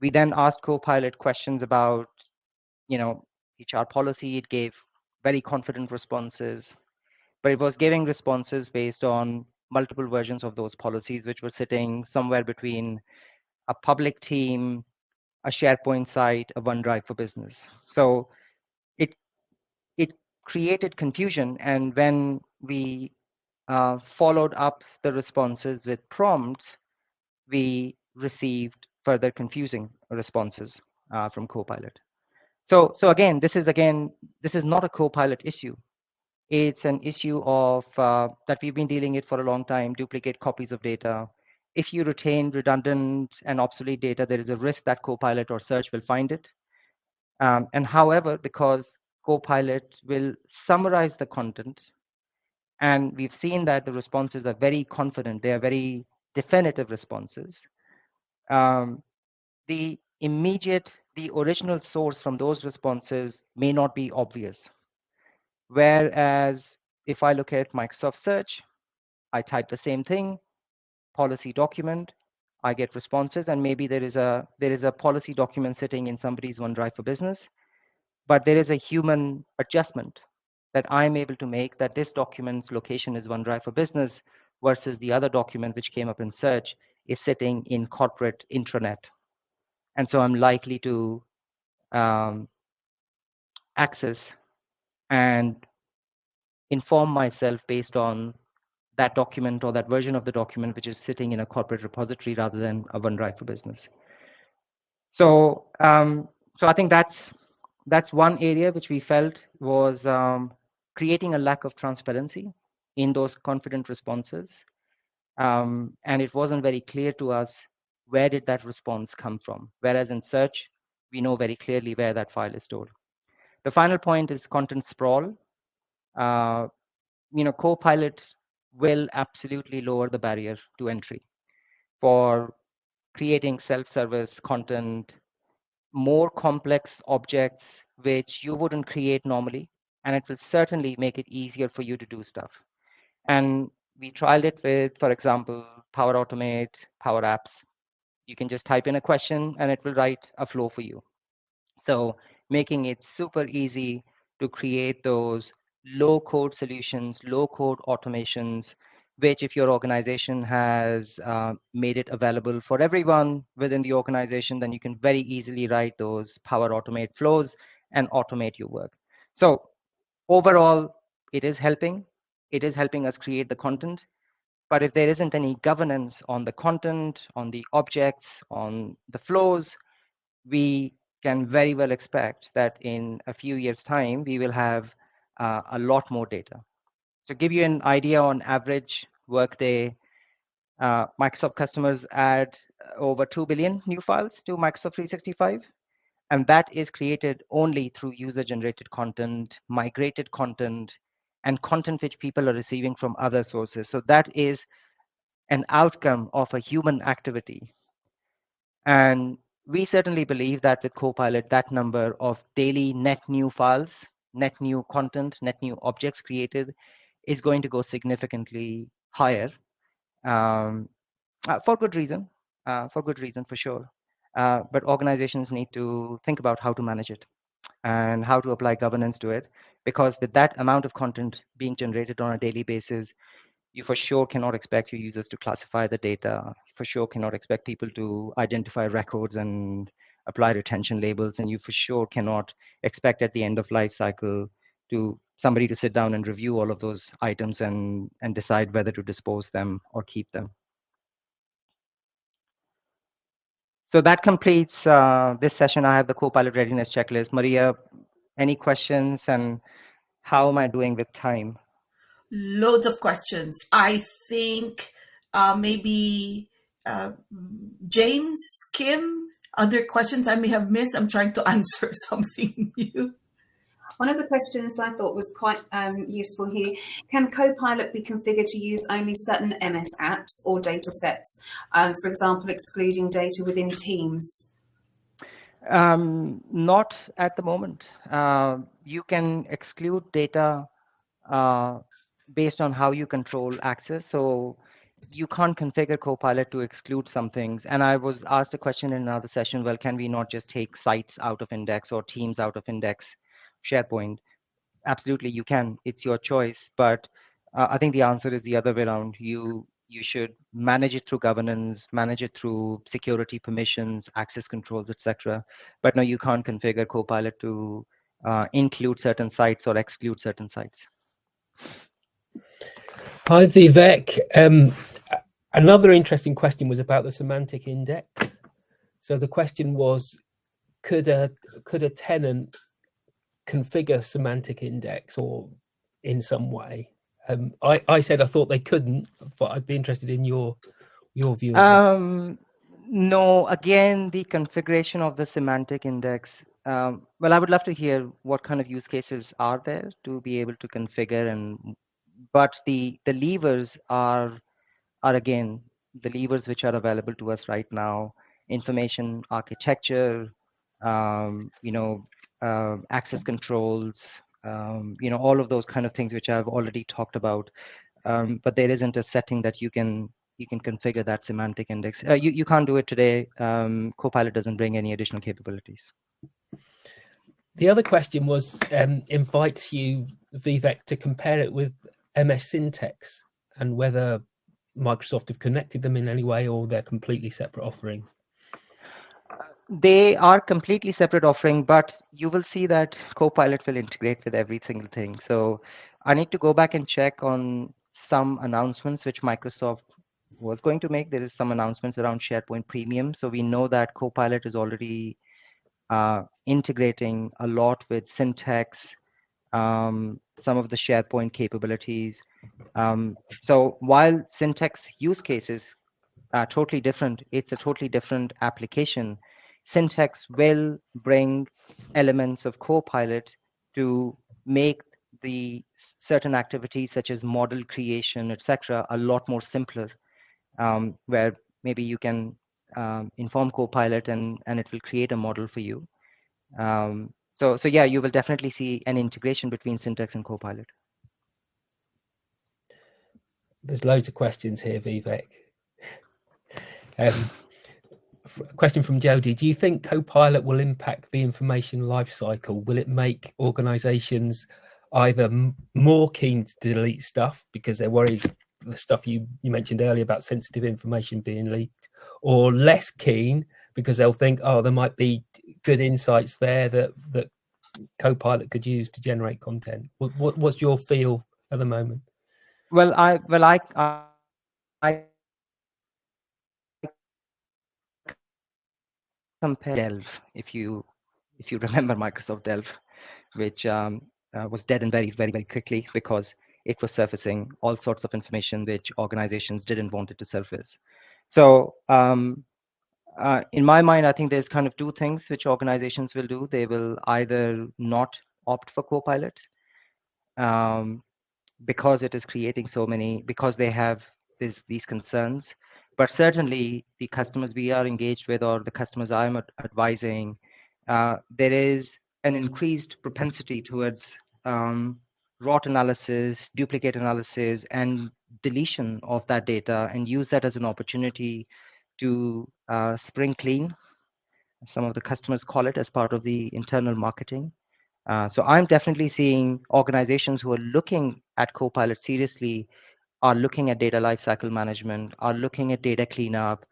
We then asked Copilot questions about, HR policy. It gave very confident responses, but it was giving responses based on multiple versions of those policies, which were sitting somewhere between a public team, a SharePoint site, a OneDrive for Business. So created confusion. And when we followed up the responses with prompts, we received further confusing responses from Copilot. So again, this is not a Copilot issue. It's an issue of that we've been dealing with for a long time, duplicate copies of data. If you retain redundant and obsolete data, there is a risk that Copilot or search will find it. And however, because Copilot will summarize the content, and we've seen that the responses are very confident, they are very definitive responses. The original source from those responses may not be obvious. Whereas if I look at Microsoft Search, I type the same thing, policy document, I get responses, and maybe there is a policy document sitting in somebody's OneDrive for Business, but there is a human adjustment that I'm able to make, that this document's location is OneDrive for Business versus the other document which came up in search is sitting in corporate intranet. And so I'm likely to access and inform myself based on that document or that version of the document which is sitting in a corporate repository rather than a OneDrive for Business. So I think that's one area which we felt was creating a lack of transparency in those confident responses. And it wasn't very clear to us where did that response come from. Whereas in search, we know very clearly where that file is stored. The final point is content sprawl. Copilot will absolutely lower the barrier to entry for creating self-service content, more complex objects which you wouldn't create normally, and it will certainly make it easier for you to do stuff. And we trialed it with, for example, Power Automate, Power Apps. You can just type in a question and it will write a flow for you. So making it super easy to create those low code solutions, low code automations, which if your organization has made it available for everyone within the organization, then you can very easily write those Power Automate flows and automate your work. So overall, it is helping. It is helping us create the content. But if there isn't any governance on the content, on the objects, on the flows, we can very well expect that in a few years' time, we will have a lot more data. So give you an idea, on average workday, Microsoft customers add over 2 billion new files to Microsoft 365. And that is created only through user-generated content, migrated content, and content which people are receiving from other sources. So that is an outcome of a human activity. And we certainly believe that with Copilot, that number of daily net new files, net new content, net new objects created is going to go significantly higher for good reason, for sure. But organizations need to think about how to manage it and how to apply governance to it, because with that amount of content being generated on a daily basis, you for sure cannot expect your users to classify the data. For sure cannot expect people to identify records and apply retention labels. And you for sure cannot expect at the end of life cycle to somebody to sit down and review all of those items and decide whether to dispose them or keep them. So that completes this session. I have the Copilot readiness checklist. Maria, any questions, and how am I doing with time? Loads of questions. I think maybe James, Kim, other questions I may have missed. I'm trying to answer something new. One of the questions I thought was quite useful here: can Copilot be configured to use only certain MS apps or data sets, for example, excluding data within Teams? Not at the moment. You can exclude data based on how you control access. So you can't configure Copilot to exclude some things. And I was asked a question in another session, well, can we not just take sites out of index or teams out of index SharePoint? Absolutely, you can. It's your choice. But I think the answer is the other way around. You should manage it through governance, manage it through security permissions, access controls, etc. But no, you can't configure Copilot to include certain sites or exclude certain sites. Hi, Vivek. Another interesting question was about the semantic index. So the question was, could a tenant configure semantic index or in some way? I said I thought they couldn't, but I'd be interested in your view of it. No, again, the configuration of the semantic index. Well, I would love to hear what kind of use cases are there to be able to configure, but the levers are again the levers which are available to us right now: information architecture, access controls, all of those kind of things which I've already talked about. But there isn't a setting that you can configure that semantic index. You can't do it today. Copilot doesn't bring any additional capabilities. The other question was invites you, Vivek, to compare it with MS Syntax and whether Microsoft have connected them in any way or they're completely separate offerings. They are completely separate offering, but you will see that Copilot will integrate with every single thing. So I need to go back and check on some announcements which Microsoft was going to make. There is some announcements around SharePoint Premium. So we know that Copilot is already integrating a lot with Syntax, some of the SharePoint capabilities. So while Syntax use cases are totally different, it's a totally different application. Syntax will bring elements of Copilot to make the certain activities such as model creation, etc., a lot more simpler, where maybe you can inform Copilot and it will create a model for you. So yeah, you will definitely see an integration between Syntax and Copilot. There's loads of questions here, Vivek. A question from Jody. Do you think Copilot will impact the information lifecycle? Will it make organizations either more keen to delete stuff because they're worried the stuff you mentioned earlier about sensitive information being leaked, or less keen because they'll think, oh, there might be good insights there that Copilot could use to generate content? What's your feel at the moment? Well, I compare Delve, if you remember Microsoft Delve, which was dead and very, very, very quickly because it was surfacing all sorts of information which organizations didn't want it to surface. So in my mind, I think there's kind of two things which organizations will do. They will either not opt for Copilot because it is creating so many, because they have these concerns. But certainly the customers we are engaged with, or the customers I'm advising, there is an increased propensity towards rot analysis, duplicate analysis, and deletion of that data, and use that as an opportunity to spring clean. Some of the customers call it as part of the internal marketing. So I'm definitely seeing organizations who are looking at Copilot seriously are looking at data lifecycle management, are looking at data cleanup,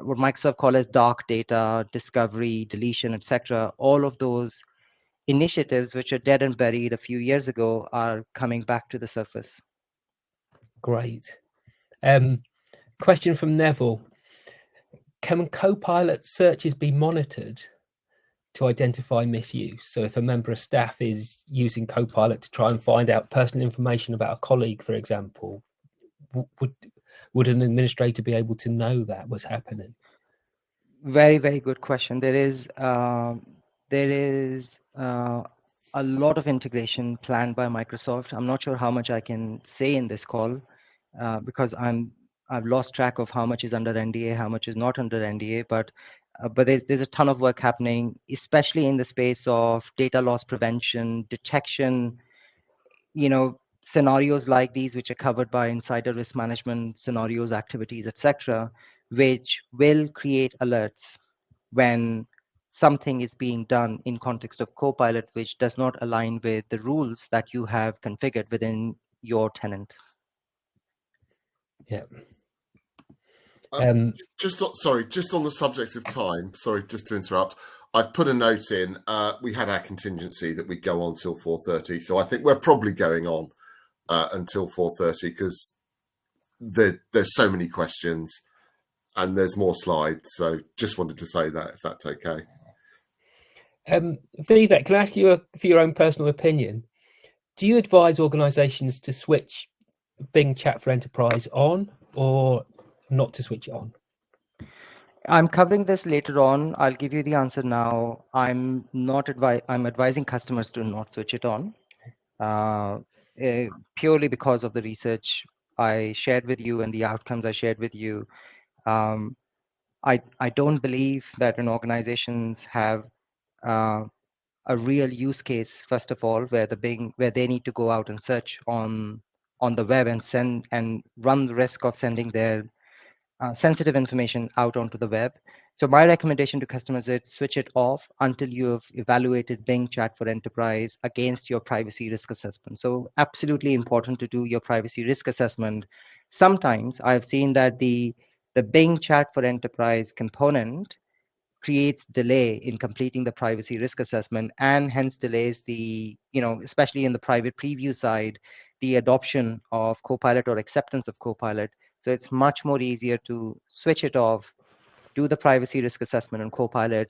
what Microsoft calls as dark data, discovery, deletion, etc. All of those initiatives which are dead and buried a few years ago are coming back to the surface. Great. Question from Neville. Can Copilot searches be monitored to identify misuse? So if a member of staff is using Copilot to try and find out personal information about a colleague, for example, would an administrator be able to know that was happening? Very, very good question. There is a lot of integration planned by Microsoft. I'm not sure how much I can say in this call because I've lost track of how much is under NDA, how much is not under NDA. But there's a ton of work happening, especially in the space of data loss prevention, detection. Scenarios like these, which are covered by insider risk management scenarios, activities, etc., which will create alerts when something is being done in context of Copilot, which does not align with the rules that you have configured within your tenant. Yeah. Just on the subject of time, sorry, just to interrupt. I've put a note in. We had our contingency that we'd go on till 4:30, so I think we're probably going on until 4:30 because there's so many questions and there's more slides. So just wanted to say that, if that's okay. Vivek, can I ask you for your own personal opinion? Do you advise organisations to switch Bing Chat for Enterprise on or not to switch it on? I'm covering this later on. I'll give you the answer now. I'm advising customers to not switch it on, purely because of the research I shared with you and the outcomes I shared with you. I don't believe that when organizations have a real use case, first of all, where they need to go out and search on the web and send and run the risk of sending their sensitive information out onto the web. So my recommendation to customers is switch it off until you have evaluated Bing Chat for Enterprise against your privacy risk assessment. So absolutely important to do your privacy risk assessment. Sometimes I've seen that the Bing Chat for Enterprise component creates delay in completing the privacy risk assessment and hence delays the, especially in the private preview side, the adoption of Copilot or acceptance of Copilot. So it's much more easier to switch it off, do the privacy risk assessment on Copilot,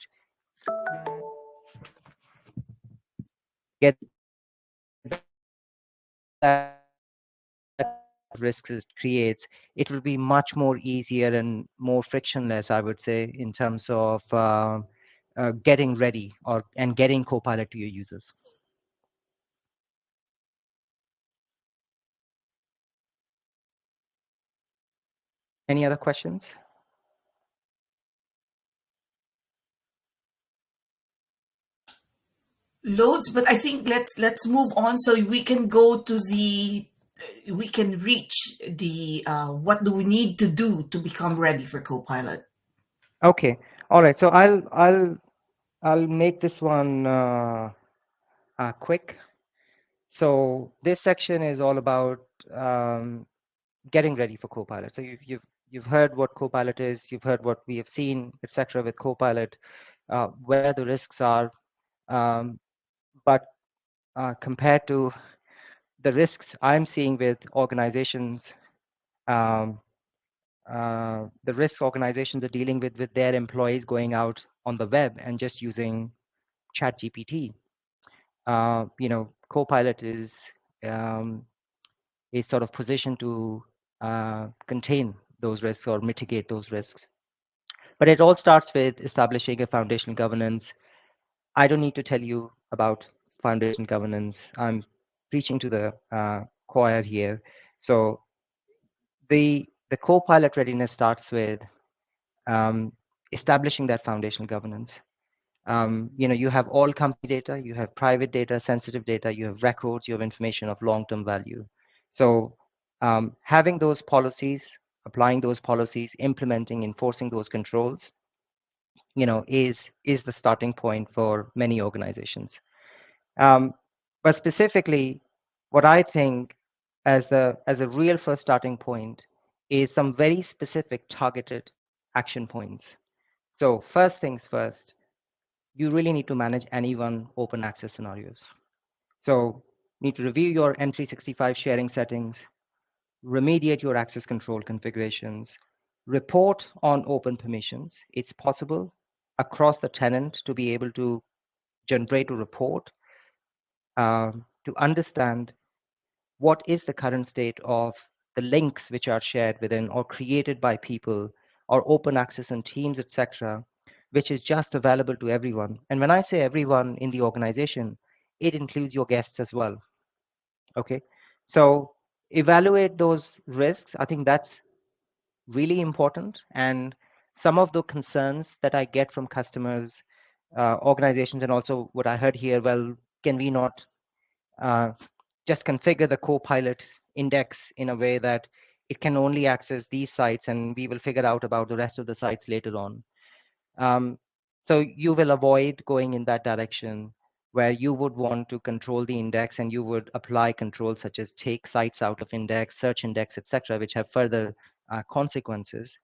get that risk it creates. It will be much more easier and more frictionless, I would say, in terms of getting ready and getting Copilot to your users. Any other questions? Loads, but I think let's move on so we can go to we can reach the what do we need to do to become ready for Copilot. Okay, all right. So I'll make this one quick. So this section is all about getting ready for Copilot. So you've heard what Copilot is, you've heard what we have seen, etc. with Copilot, where the risks are, but compared to the risks I'm seeing with organizations, the risks organizations are dealing with their employees going out on the web and just using ChatGPT. Copilot is sort of positioned to contain those risks or mitigate those risks. But it all starts with establishing a foundational governance. I don't need to tell you about foundation governance. I'm preaching to the choir here. So the Copilot readiness starts with establishing that foundational governance. You have all company data, you have private data, sensitive data, you have records, you have information of long-term value. So having those policies, applying those policies, implementing, enforcing those controls, is the starting point for many organizations. But specifically, what I think as a real first starting point is some very specific targeted action points. So first things first, you really need to manage any one open access scenarios. So need to review your M365 sharing settings, remediate your access control configurations, report on open permissions. It's possible across the tenant to be able to generate a report to understand what is the current state of the links which are shared within or created by people or open access in teams, etc., which is just available to everyone. And when I say everyone in the organization, it includes your guests as well. Okay, so evaluate those risks. I think that's really important. And some of the concerns that I get from customers, organizations, and also what I heard here, well, can we not just configure the Copilot index in a way that it can only access these sites and we will figure out about the rest of the sites later on. So you will avoid going in that direction where you would want to control the index and you would apply controls such as take sites out of index, search index, etc., which have further consequences,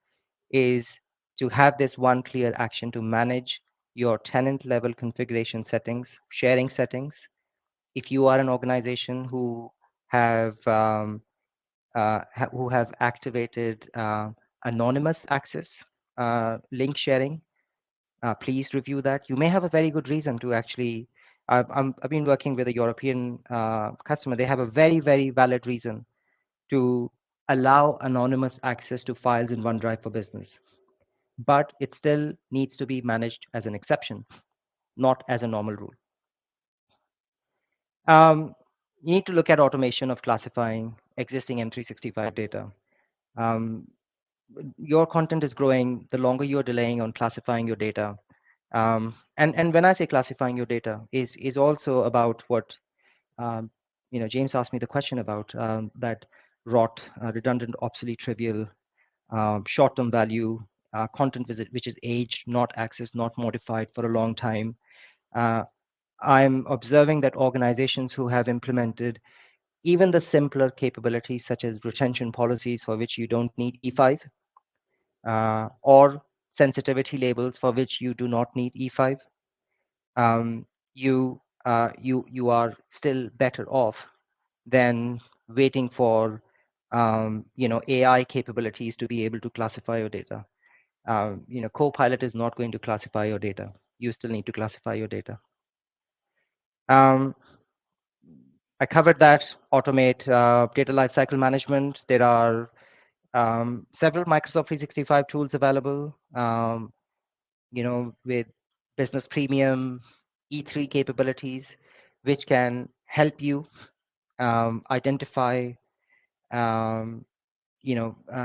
is to have this one clear action to manage your tenant level configuration settings, sharing settings. If you are an organization who have activated anonymous access link sharing, please review that. You may have a very good reason to actually. I've been working with a European customer. They have a very, very valid reason to allow anonymous access to files in OneDrive for Business, but it still needs to be managed as an exception, not as a normal rule. You need to look at automation of classifying existing M365 data. Um, your content is growing, the longer you're delaying on classifying your data. And when I say classifying your data is also about what, James asked me the question about that rot, redundant, obsolete, trivial, short-term value, content which is aged, not accessed, not modified for a long time. I'm observing that organizations who have implemented even the simpler capabilities such as retention policies for which you don't need E5, or sensitivity labels for which you do not need E5, you are still better off than waiting for AI capabilities to be able to classify your data. Copilot is not going to classify your data. You still need to classify your data. I covered that. Automate data lifecycle management. There are several Microsoft 365 tools available. With Business Premium, E3 capabilities, which can help you identify,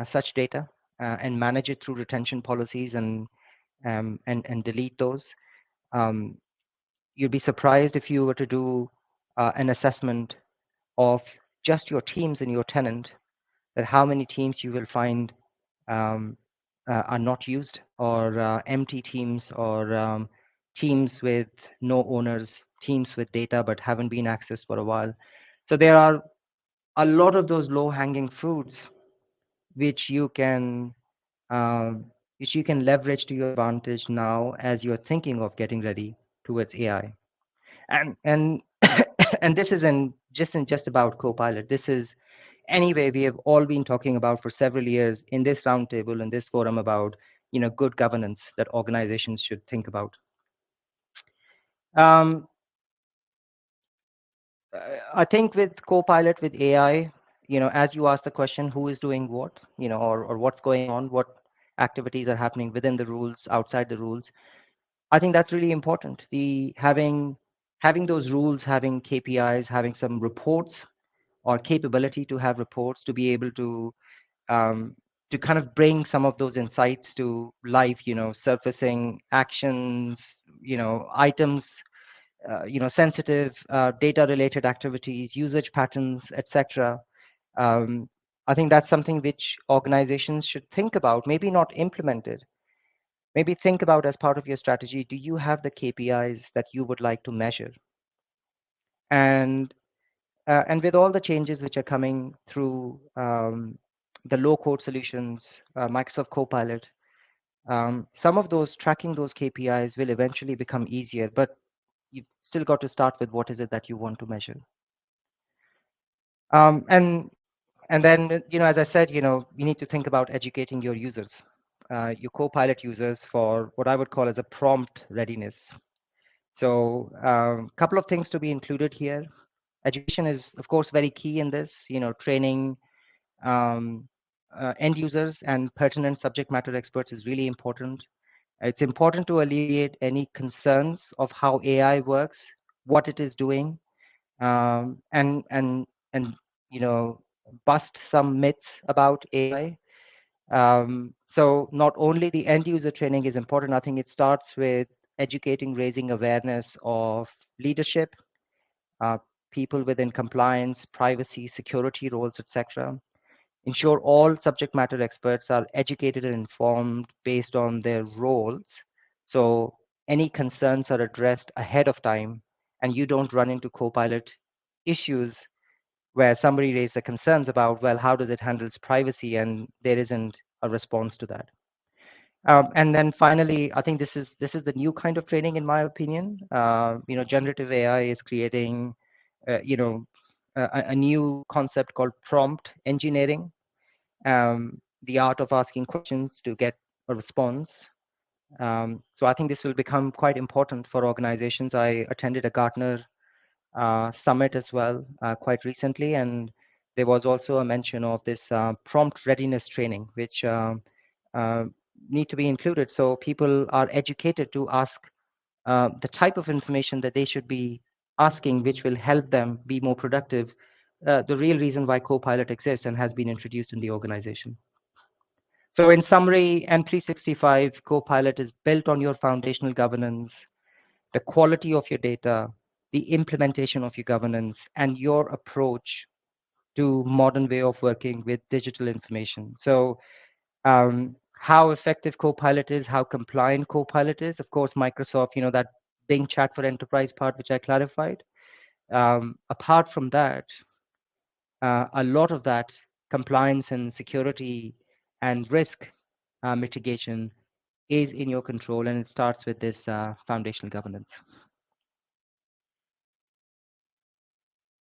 such data and manage it through retention policies and delete those. You'd be surprised if you were to do an assessment of just your teams and your tenant, that how many teams you will find are not used, or empty teams, or teams with no owners, teams with data but haven't been accessed for a while. So there are a lot of those low-hanging fruits which you can leverage to your advantage now as you're thinking of getting ready towards AI. And and this isn't just about Copilot. This is, anyway, we have all been talking about for several years in this roundtable, in this forum, about good governance that organizations should think about. I think with Copilot, with AI, as you ask the question, who is doing what, or what's going on, what activities are happening within the rules, outside the rules, I think that's really important. The having those rules, having KPIs, having some reports, or capability to have reports to be able to kind of bring some of those insights to life, surfacing actions, items, sensitive data related activities, usage patterns, etc. I think that's something which organizations should think about, maybe not implemented. Maybe think about as part of your strategy, do you have the KPIs that you would like to measure? And with all the changes which are coming through the low-code solutions, Microsoft Copilot, some of those tracking those KPIs will eventually become easier, but you've still got to start with what is it that you want to measure. And then, as I said, you need to think about educating your users, your Copilot users, for what I would call as a prompt readiness. So a couple of things to be included here. Education is, of course, very key in this, training end users and pertinent subject matter experts is really important. It's important to alleviate any concerns of how AI works, what it is doing, and bust some myths about AI. So not only the end user training is important, I think it starts with educating, raising awareness of leadership, people within compliance, privacy, security roles, etc. Ensure all subject matter experts are educated and informed based on their roles. So any concerns are addressed ahead of time, and you don't run into Copilot issues where somebody raised the concerns about, well, how does it handle privacy, and there isn't a response to that. And then finally, I think this is the new kind of training, in my opinion. Generative AI is creating, a new concept called prompt engineering, the art of asking questions to get a response. So I think this will become quite important for organizations. I attended a Gartner summit as well quite recently, and there was also a mention of this prompt readiness training, which uh, need to be included, so people are educated to ask the type of information that they should be asking, which will help them be more productive. The real reason why Copilot exists and has been introduced in the organization. So in summary, M365 Copilot is built on your foundational governance, the quality of your data, the implementation of your governance, and your approach to modern way of working with digital information. So how effective Copilot is, how compliant Copilot is. Of course, Microsoft, that Bing Chat for Enterprise part, which I clarified. Apart from that, a lot of that compliance and security and risk mitigation is in your control, and it starts with this foundational governance.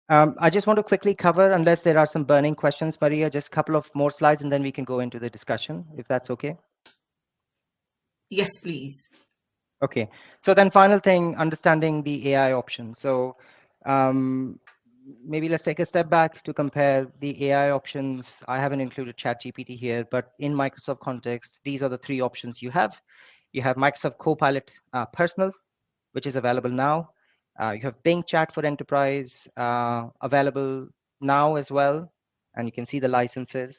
I just want to quickly cover, unless there are some burning questions, Maria, just a couple of more slides, and then we can go into the discussion, if that's okay. Yes, please. Okay, so then final thing, understanding the AI option. So maybe let's take a step back to compare the AI options. I haven't included ChatGPT here, but in Microsoft context, these are the three options you have. You have Microsoft Copilot Personal, which is available now. You have Bing Chat for Enterprise available now as well, and you can see the licenses.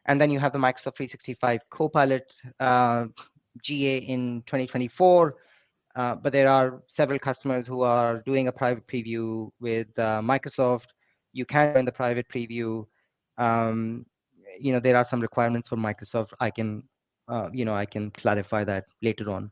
And then you have the Microsoft 365 Copilot GA in 2024. But there are several customers who are doing a private preview with Microsoft. You can join the private preview. There are some requirements for Microsoft. I can clarify that later on.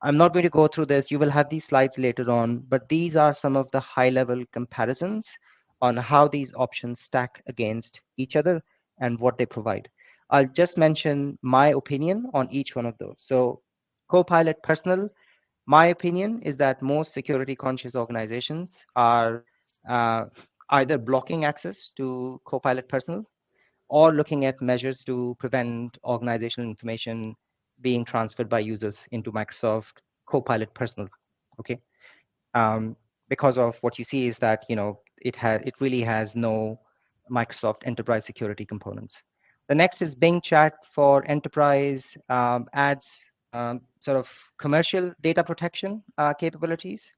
I'm not going to go through this. You will have these slides later on, but these are some of the high-level comparisons on how these options stack against each other and what they provide. I'll just mention my opinion on each one of those. So Copilot Personal, my opinion is that most security conscious organizations are either blocking access to Copilot Personal or looking at measures to prevent organizational information being transferred by users into Microsoft Copilot Personal. Okay, because of what you see is that it really has no Microsoft Enterprise Security components. The next is Bing Chat for Enterprise, adds sort of commercial data protection capabilities.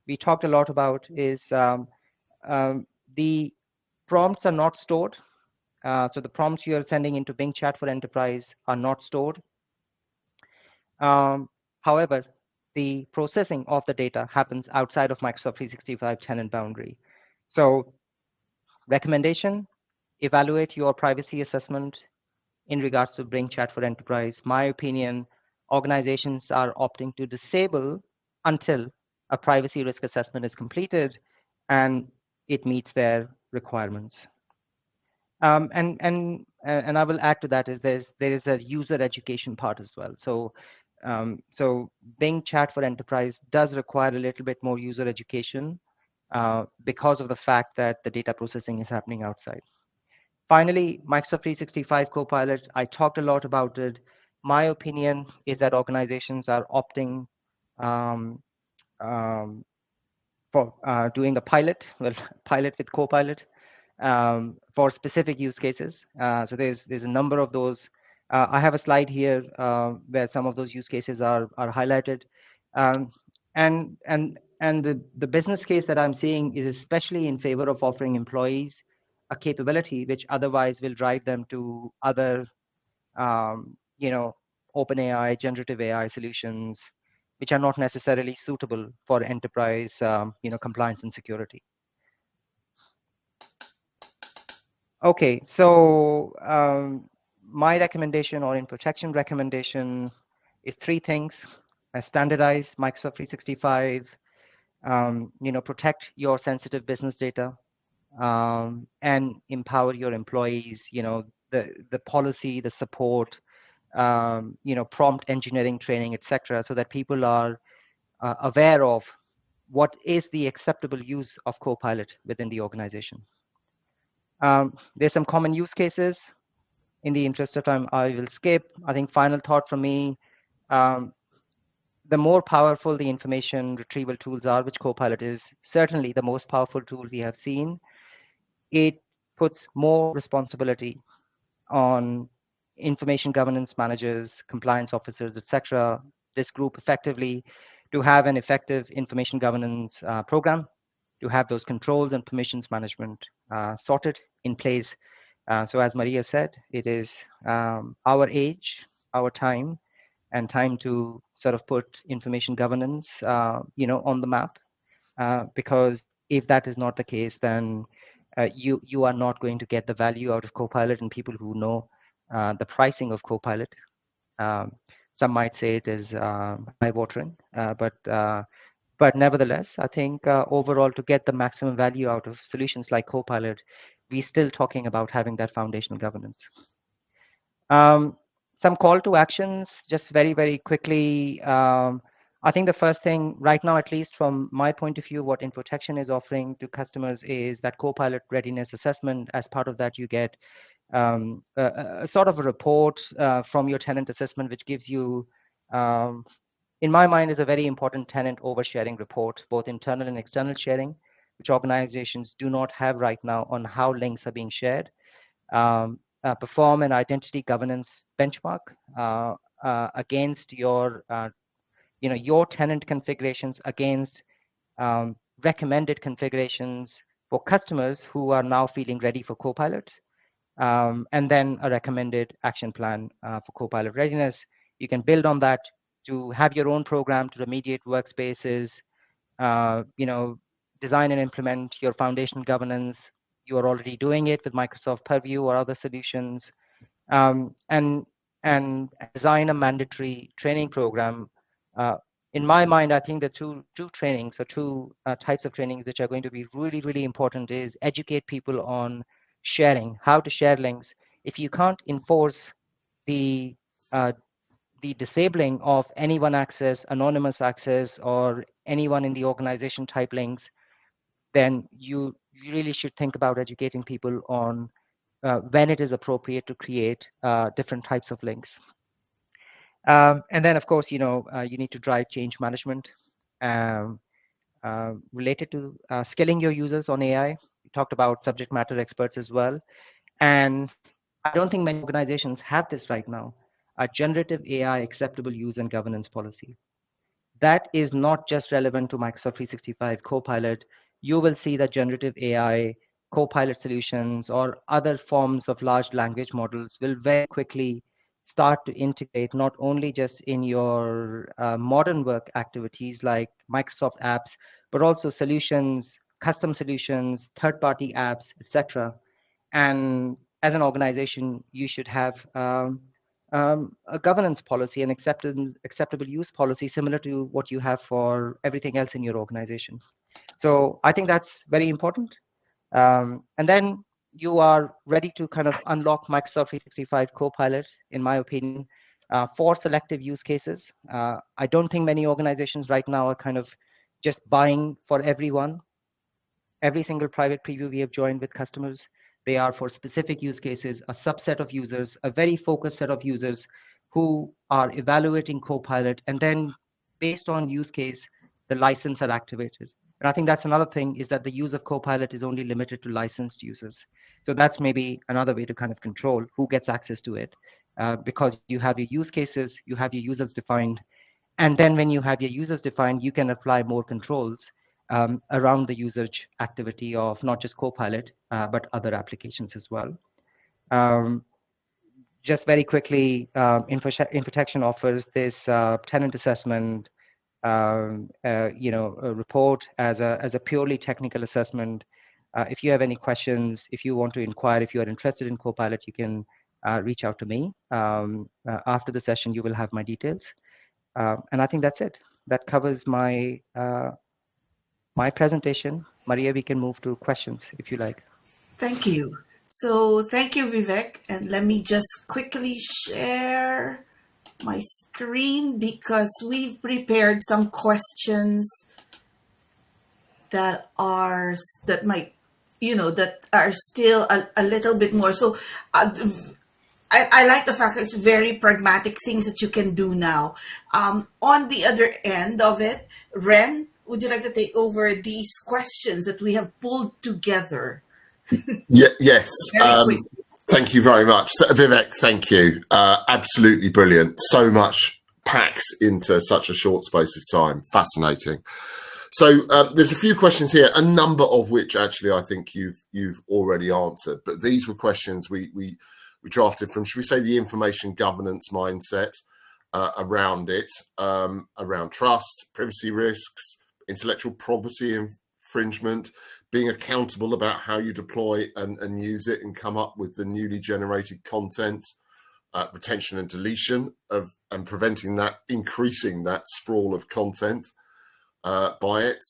We talked a lot about is the prompts are not stored. So the prompts you're sending into Bing Chat for Enterprise are not stored. However, the processing of the data happens outside of Microsoft 365 tenant boundary. So recommendation, evaluate your privacy assessment in regards to Bing Chat for Enterprise. My opinion, organizations are opting to disable until a privacy risk assessment is completed and it meets their requirements. And I will add to that is there is a user education part as well. So Bing Chat for Enterprise does require a little bit more user education because of the fact that the data processing is happening outside. Finally, Microsoft 365 Copilot, I talked a lot about it. My opinion is that organizations are opting for doing a pilot, pilot with Copilot for specific use cases. So there's a number of those. I have a slide here where some of those use cases are highlighted. And the business case that I'm seeing is especially in favor of offering employees a capability which otherwise will drive them to other, open AI, generative AI solutions, which are not necessarily suitable for enterprise, compliance and security. Okay, so my recommendation or in protection recommendation is three things: standardize Microsoft 365, protect your sensitive business data, and empower your employees. The policy, the support, prompt engineering training, etc., so that people are aware of what is the acceptable use of Copilot within the organization. There's some common use cases. In the interest of time, I will skip. I think final thought from me, the more powerful the information retrieval tools are, which Copilot is certainly the most powerful tool we have seen, it puts more responsibility on information governance managers, compliance officers, etc., this group effectively to have an effective information governance program, to have those controls and permissions management sorted in place. So as Maria said, it is our age, our time, and time to sort of put information governance, on the map. Because if that is not the case, then you are not going to get the value out of Copilot, and people who know the pricing of Copilot. Some might say it is eye-watering, but nevertheless, I think overall, to get the maximum value out of solutions like Copilot, we're still talking about having that foundational governance. Some call to actions, just very, very quickly. I think the first thing right now, at least from my point of view, what InfoTection is offering to customers is that Copilot readiness assessment. As part of that, you get a sort of a report from your tenant assessment, which gives you, in my mind, is a very important tenant oversharing report, both internal and external sharing, which organizations do not have right now on how links are being shared. Perform an identity governance benchmark against your tenant configurations against recommended configurations for customers who are now feeling ready for Copilot, and then a recommended action plan for Copilot readiness. You can build on that to have your own program to remediate workspaces, design and implement your foundational governance. You are already doing it with Microsoft Purview or other solutions, and design a mandatory training program. In my mind, I think the two trainings or two types of trainings which are going to be really, really important is educate people on sharing, how to share links. If you can't enforce the disabling of anyone access, anonymous access, or anyone in the organization type links, then you really should think about educating people on when it is appropriate to create different types of links. And then, of course, you need to drive change management related to skilling your users on AI. We talked about subject matter experts as well. And I don't think many organizations have this right now, a generative AI acceptable use and governance policy. That is not just relevant to Microsoft 365 Copilot. You will see that generative AI, Copilot solutions, or other forms of large language models will very quickly start to integrate not only just in your modern work activities like Microsoft apps, but also solutions, custom solutions, third-party apps, etc. And as an organization, you should have a governance policy and acceptable use policy similar to what you have for everything else in your organization. So I think that's very important. And then you are ready to kind of unlock Microsoft 365 Copilot, in my opinion, for selective use cases. I don't think many organizations right now are kind of just buying for everyone. Every single private preview we have joined with customers, they are for specific use cases, a subset of users, a very focused set of users who are evaluating Copilot, and then based on use case, the license are activated. And I think that's another thing, is that the use of Copilot is only limited to licensed users. So that's maybe another way to kind of control who gets access to it, because you have your use cases, you have your users defined, and then when you have your users defined, you can apply more controls around the usage activity of not just Copilot, but other applications as well. Just very quickly, InfoTection offers this tenant assessment, a report as a purely technical assessment. If you have any questions, if you want to inquire, if you are interested in Copilot, you can reach out to me. After the session, you will have my details. And I think that's it. That covers my my presentation. Maria, we can move to questions if you like. Thank you. So thank you, Vivek. And let me just quickly share my screen because we've prepared some questions that are that might that are still a little bit more. So I like the fact that it's very pragmatic things that you can do now. On the other end of it, Ren, would you like to take over these questions that we have pulled together? Yes. Very quick. Thank you very much, Vivek. Thank you. Absolutely brilliant. So much packs into such a short space of time. Fascinating. So there's a few questions here, a number of which actually I think you've already answered. But these were questions we drafted from, should we say, the information governance mindset around it, around trust, privacy risks, intellectual property infringement, being accountable about how you deploy and use it and come up with the newly generated content, retention and deletion of, and preventing that, increasing that sprawl of content by it.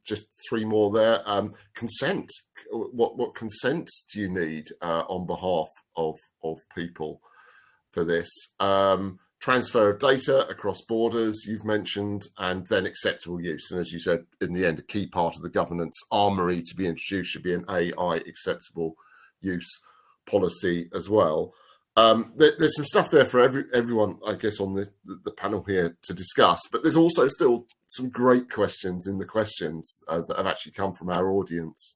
Just three more there. Consent. What consent do you need on behalf of people for this? Transfer of data across borders, you've mentioned, and then acceptable use. And as you said, in the end, a key part of the governance armory to be introduced should be an AI acceptable use policy as well. There's some stuff there for everyone, I guess, on the panel here to discuss, but there's also still some great questions in the questions that have actually come from our audience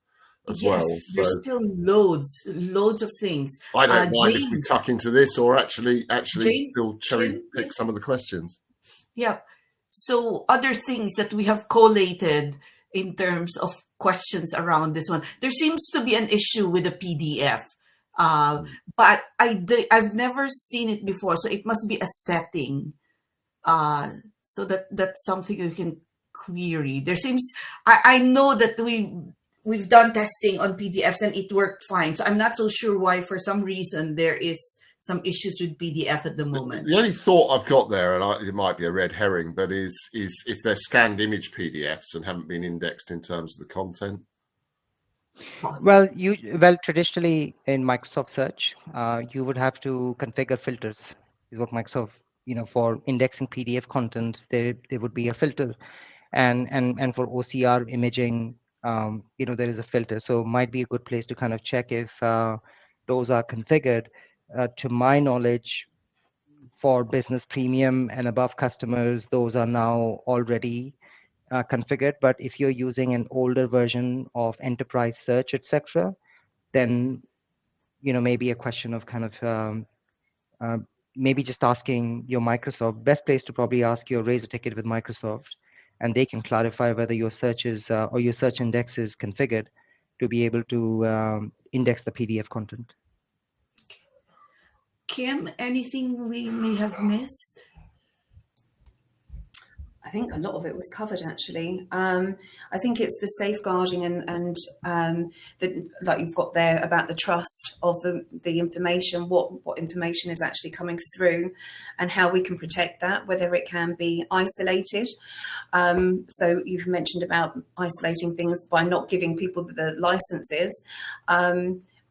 as well. There's still loads of things. I don't mind James, if we tuck into this or actually James, still cherry pick Kim? some of the questions. Yeah. So other things that we have collated in terms of questions around this one. There seems to be an issue with the PDF, but I've never seen it before, so it must be a setting. So that's something you can query. There seems I know that we've done testing on PDFs and it worked fine. So I'm not so sure why, for some reason, there is some issues with PDF at the moment. The only thought I've got there, and it might be a red herring, but is if they're scanned image PDFs and haven't been indexed in terms of the content. Well, traditionally in Microsoft Search, you would have to configure filters. Is what Microsoft, for indexing PDF content, there would be a filter, and for OCR imaging, there is a filter. So might be a good place to kind of check if those are configured. To my knowledge, for business premium and above customers, those are now already configured. But if you're using an older version of enterprise search, etc., then maybe a question of kind of maybe just asking your Microsoft. Best place to probably ask your raise a ticket with Microsoft, and they can clarify whether your search is or your search index is configured to be able to index the PDF content. Kim, anything we may have missed? I think a lot of it was covered, actually. I think it's the safeguarding and like you've got there about the trust of the information, what information is actually coming through, and how we can protect that, whether it can be isolated. So you've mentioned about isolating things by not giving people the licenses.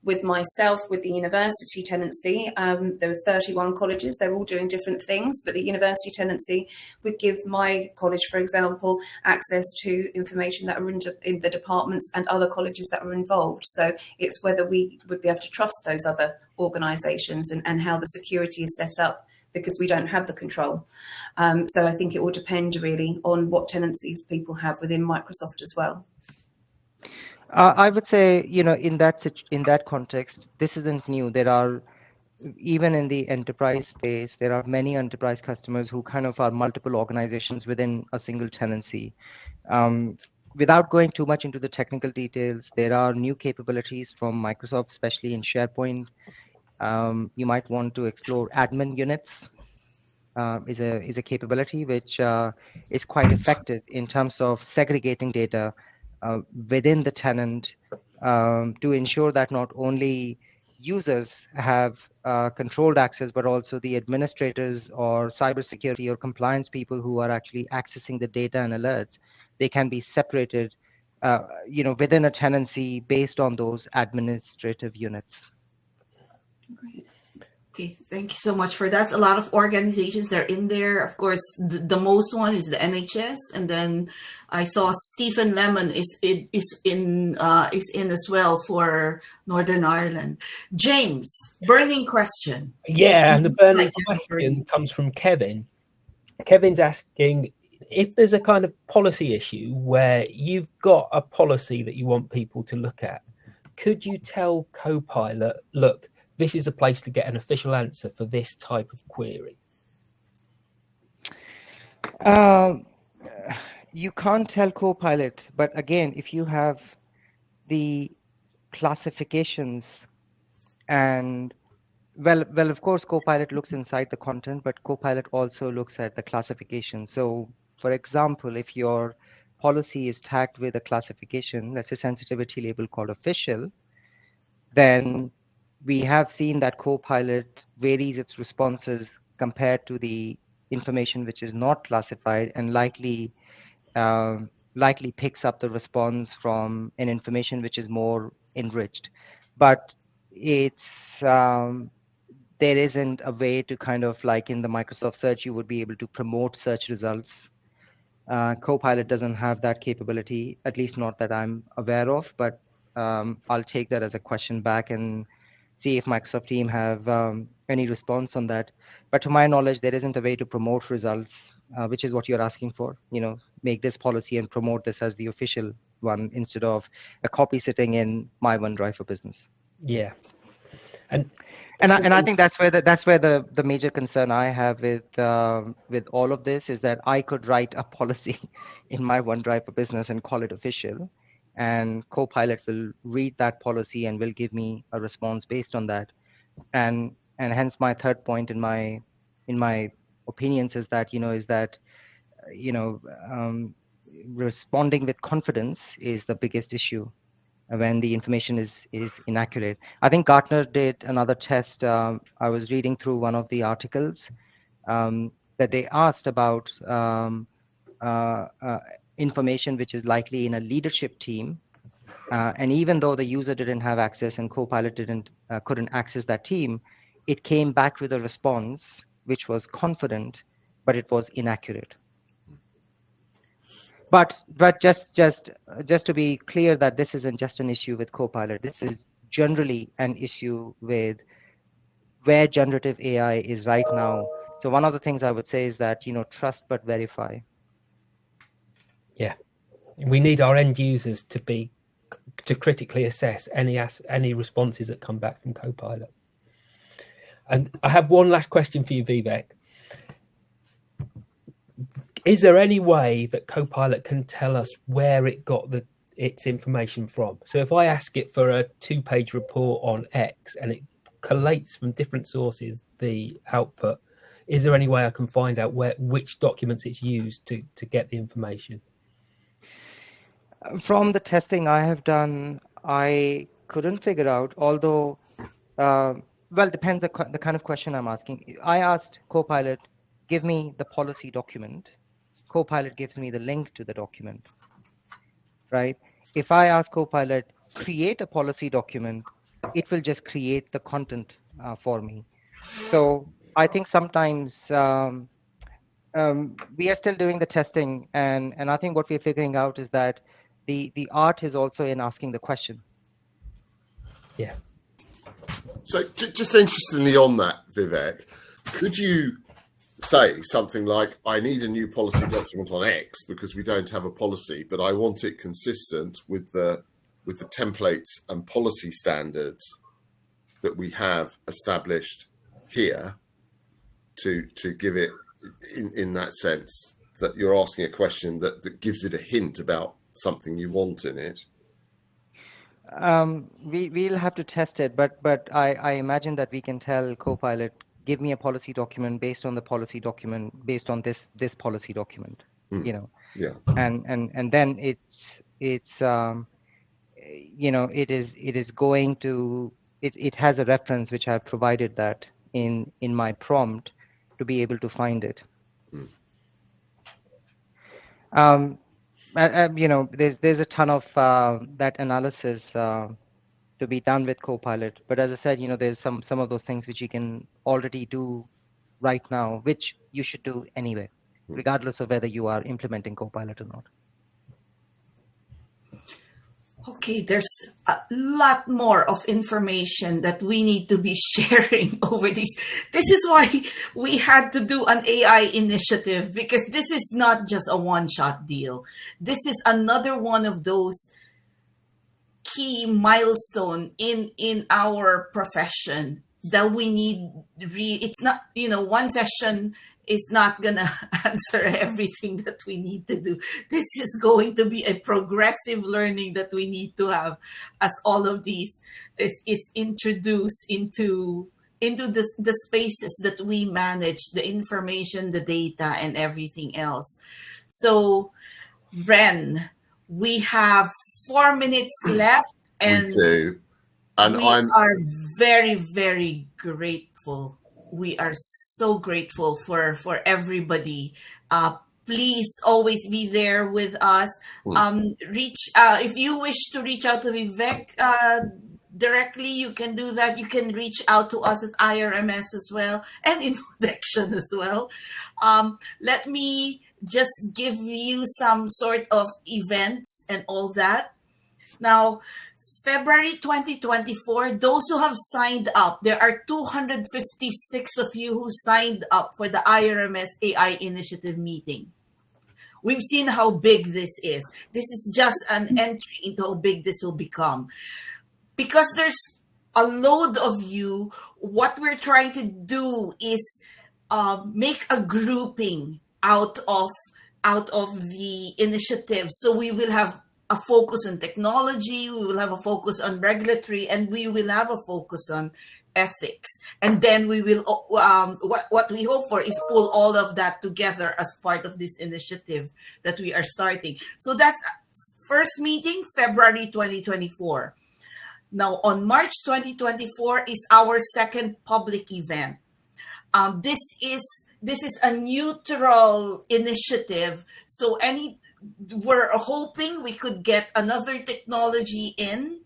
With myself, with the university tenancy, there are 31 colleges. They're all doing different things, but the university tenancy would give my college, for example, access to information that are in the departments and other colleges that are involved. So it's whether we would be able to trust those other organisations and how the security is set up, because we don't have the control. So I think it will depend really on what tenancies people have within Microsoft as well. I would say, in that context, this isn't new. There are, even in the enterprise space, there are many enterprise customers who kind of are multiple organizations within a single tenancy. Without going too much into the technical details, there are new capabilities from Microsoft, especially in SharePoint. You might want to explore admin units. Is a capability which is quite effective in terms of segregating data within the tenant to ensure that not only users have controlled access, but also the administrators or cybersecurity or compliance people who are actually accessing the data and alerts, they can be separated within a tenancy based on those administrative units. Okay, thank you so much for that. A lot of organizations that are in there. Of course, the most one is the NHS, and then I saw Stephen Lemon is in as well for Northern Ireland. James, burning question. Yeah, and the burning Like, question comes from Kevin. Kevin's asking if there's a kind of policy issue where you've got a policy that you want people to look at, could you tell Copilot, look, this is a place to get an official answer for this type of query? You can't tell Copilot, but again, if you have the classifications and well, of course, Copilot looks inside the content, but Copilot also looks at the classification. So, for example, if your policy is tagged with a classification, let's say sensitivity label called official, then we have seen that Copilot varies its responses compared to the information which is not classified, and likely picks up the response from an information which is more enriched. But it's there isn't a way to kind of like in the Microsoft search, you would be able to promote search results. Copilot doesn't have that capability, at least not that I'm aware of, but I'll take that as a question back and see if Microsoft team have any response on that. But to my knowledge, there isn't a way to promote results, which is what you're asking for, make this policy and promote this as the official one instead of a copy sitting in my OneDrive for Business. Yeah. And I think that's where the major concern I have with all of this is that I could write a policy in my OneDrive for Business and call it official, and Copilot will read that policy and will give me a response based on that. And hence my third point in my opinions is that responding with confidence is the biggest issue when the information is inaccurate. I think Gartner did another test. I was reading through one of the articles that they asked about information which is likely in a leadership team, and even though the user didn't have access and Copilot couldn't access that team, it came back with a response which was confident, but it was inaccurate. But just to be clear that this isn't just an issue with Copilot. This is generally an issue with where generative AI is right now. So one of the things I would say is that trust but verify. Yeah, we need our end users to critically assess any responses that come back from Copilot. And I have one last question for you, Vivek. Is there any way that Copilot can tell us where it got its information from? So if I ask it for a 2-page report on X and it collates from different sources the output, is there any way I can find out which documents it's used to get the information? From the testing I have done, I couldn't figure out, although, well, depends the kind of question I'm asking. I asked Copilot, give me the policy document. Copilot gives me the link to the document, right? If I ask Copilot, create a policy document, it will just create the content for me. So I think sometimes we are still doing the testing, and I think what we're figuring out is that the art is also in asking the question. Yeah. So just interestingly on that, Vivek, could you say something like, I need a new policy document on X because we don't have a policy, but I want it consistent with the templates and policy standards that we have established here, to give it in that sense that you're asking a question that gives it a hint about something you want in it? We'll have to test it, but I imagine that we can tell Copilot, give me a policy document based on the policy document based on this policy document, Yeah. and then it is going to it has a reference which I've provided that in my prompt to be able to find it. There's a ton of that analysis to be done with Copilot. But as I said, there's some of those things which you can already do right now, which you should do anyway, regardless of whether you are implementing Copilot or not. Okay, there's a lot more of information that we need to be sharing over these. This is why we had to do an AI initiative, because this is not just a one-shot deal. This is another one of those key milestone in our profession that we need. It's not, one session is not gonna answer everything that we need to do. This is going to be a progressive learning that we need to have as all of these is introduced into the spaces that we manage, the information, the data, and everything else. So, Ren, we have 4 minutes left, and We do. And we are very, very grateful. We are so grateful for everybody. Please always be there with us. If you wish to reach out to Vivek directly, you can do that. You can reach out to us at IRMS as well, and Infodection as well. Let me just give you some sort of events and all that. Now, February 2024, those who have signed up, there are 256 of you who signed up for the IRMS AI Initiative meeting. We've seen how big this is. This is just an entry into how big this will become. Because there's a load of you, what we're trying to do is make a grouping out of the initiative. So we will have a focus on technology, we will have a focus on regulatory, and we will have a focus on ethics. And then we will, what we hope for is pull all of that together as part of this initiative that we are starting. So that's first meeting, February 2024. Now, on March 2024 is our second public event. This is a neutral initiative. So we're hoping we could get another technology in.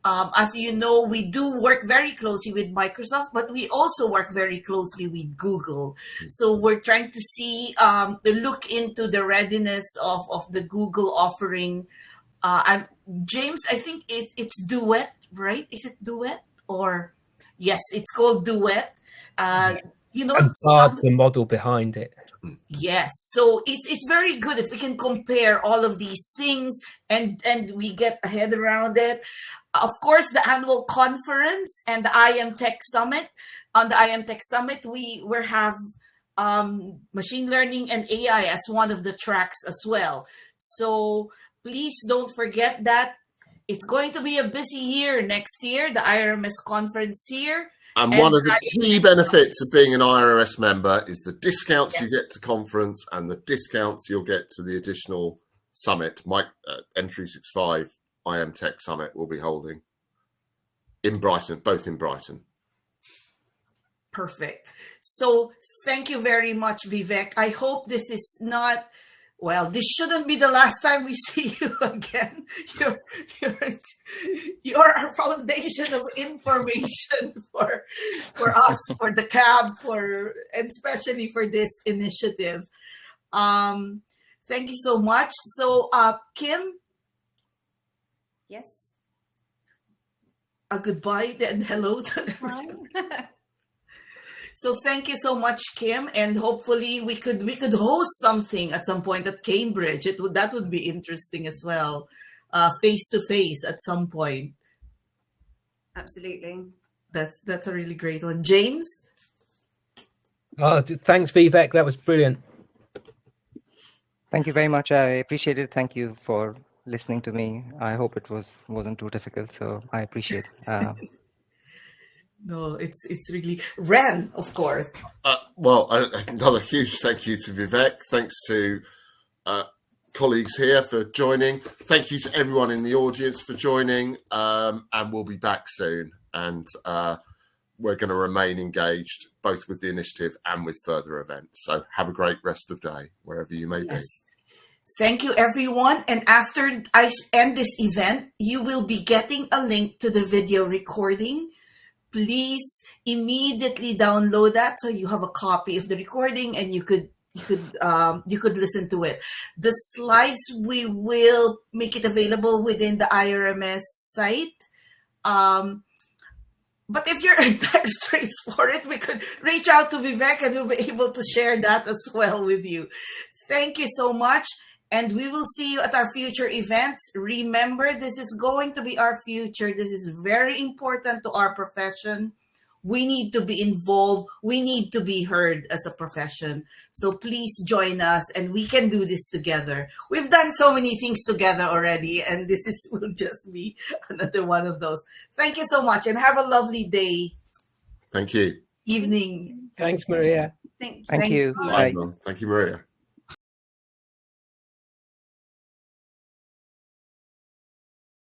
As you know, we do work very closely with Microsoft, but we also work very closely with Google. So we're trying to see, to look into the readiness of the Google offering. And James, I think it's Duet, right? Is it Duet? Or yes, it's called Duet. And Bard's the model behind it. Yes, so it's very good if we can compare all of these things and we get a head around it. Of course, the annual conference and the IM Tech Summit. On the IM Tech Summit, we have machine learning and AI as one of the tracks as well. So please don't forget that. It's going to be a busy year next year, the IRMS conference here. And one of the key benefits of being an IRMS member is the discounts you get to conference and the discounts you'll get to the additional summit. M365 IM Tech Summit will be holding in Brighton, both in Brighton. Perfect. So thank you very much, Vivek. I hope this is not... Well, this shouldn't be the last time we see you again. You're our foundation of information for us, for the CAB, and especially for this initiative. Thank you so much. So, Kim? Yes? A goodbye and hello to everyone. So thank you so much, Kim, and hopefully we could host something at some point at Cambridge. That would be interesting as well, face to face at some point. Absolutely. That's a really great one, James. Oh, thanks, Vivek. That was brilliant. Thank you very much. I appreciate it. Thank you for listening to me. I hope it wasn't too difficult. So I appreciate it. No, it's really Ren, of course. Another huge thank you to Vivek. Thanks to colleagues here for joining. Thank you to everyone in the audience for joining. And we'll be back soon. And we're going to remain engaged both with the initiative and with further events. So have a great rest of day, wherever you may be. Thank you, everyone. And after I end this event, you will be getting a link to the video recording. Please immediately download that so you have a copy of the recording and you could listen to it. The slides, we will make it available within the IRMS site. But if you're entire straight for it, we could reach out to Vivek and we'll be able to share that as well with you. Thank you so much. And we will see you at our future events. Remember, this is going to be our future. This is very important to our profession. We need to be involved. We need to be heard as a profession. So please join us and we can do this together. We've done so many things together already, and this will just be another one of those. Thank you so much and have a lovely day. Thank you. Evening. Thanks, Maria. Thank you. Thank you. Bye, everyone. Thank you, Maria.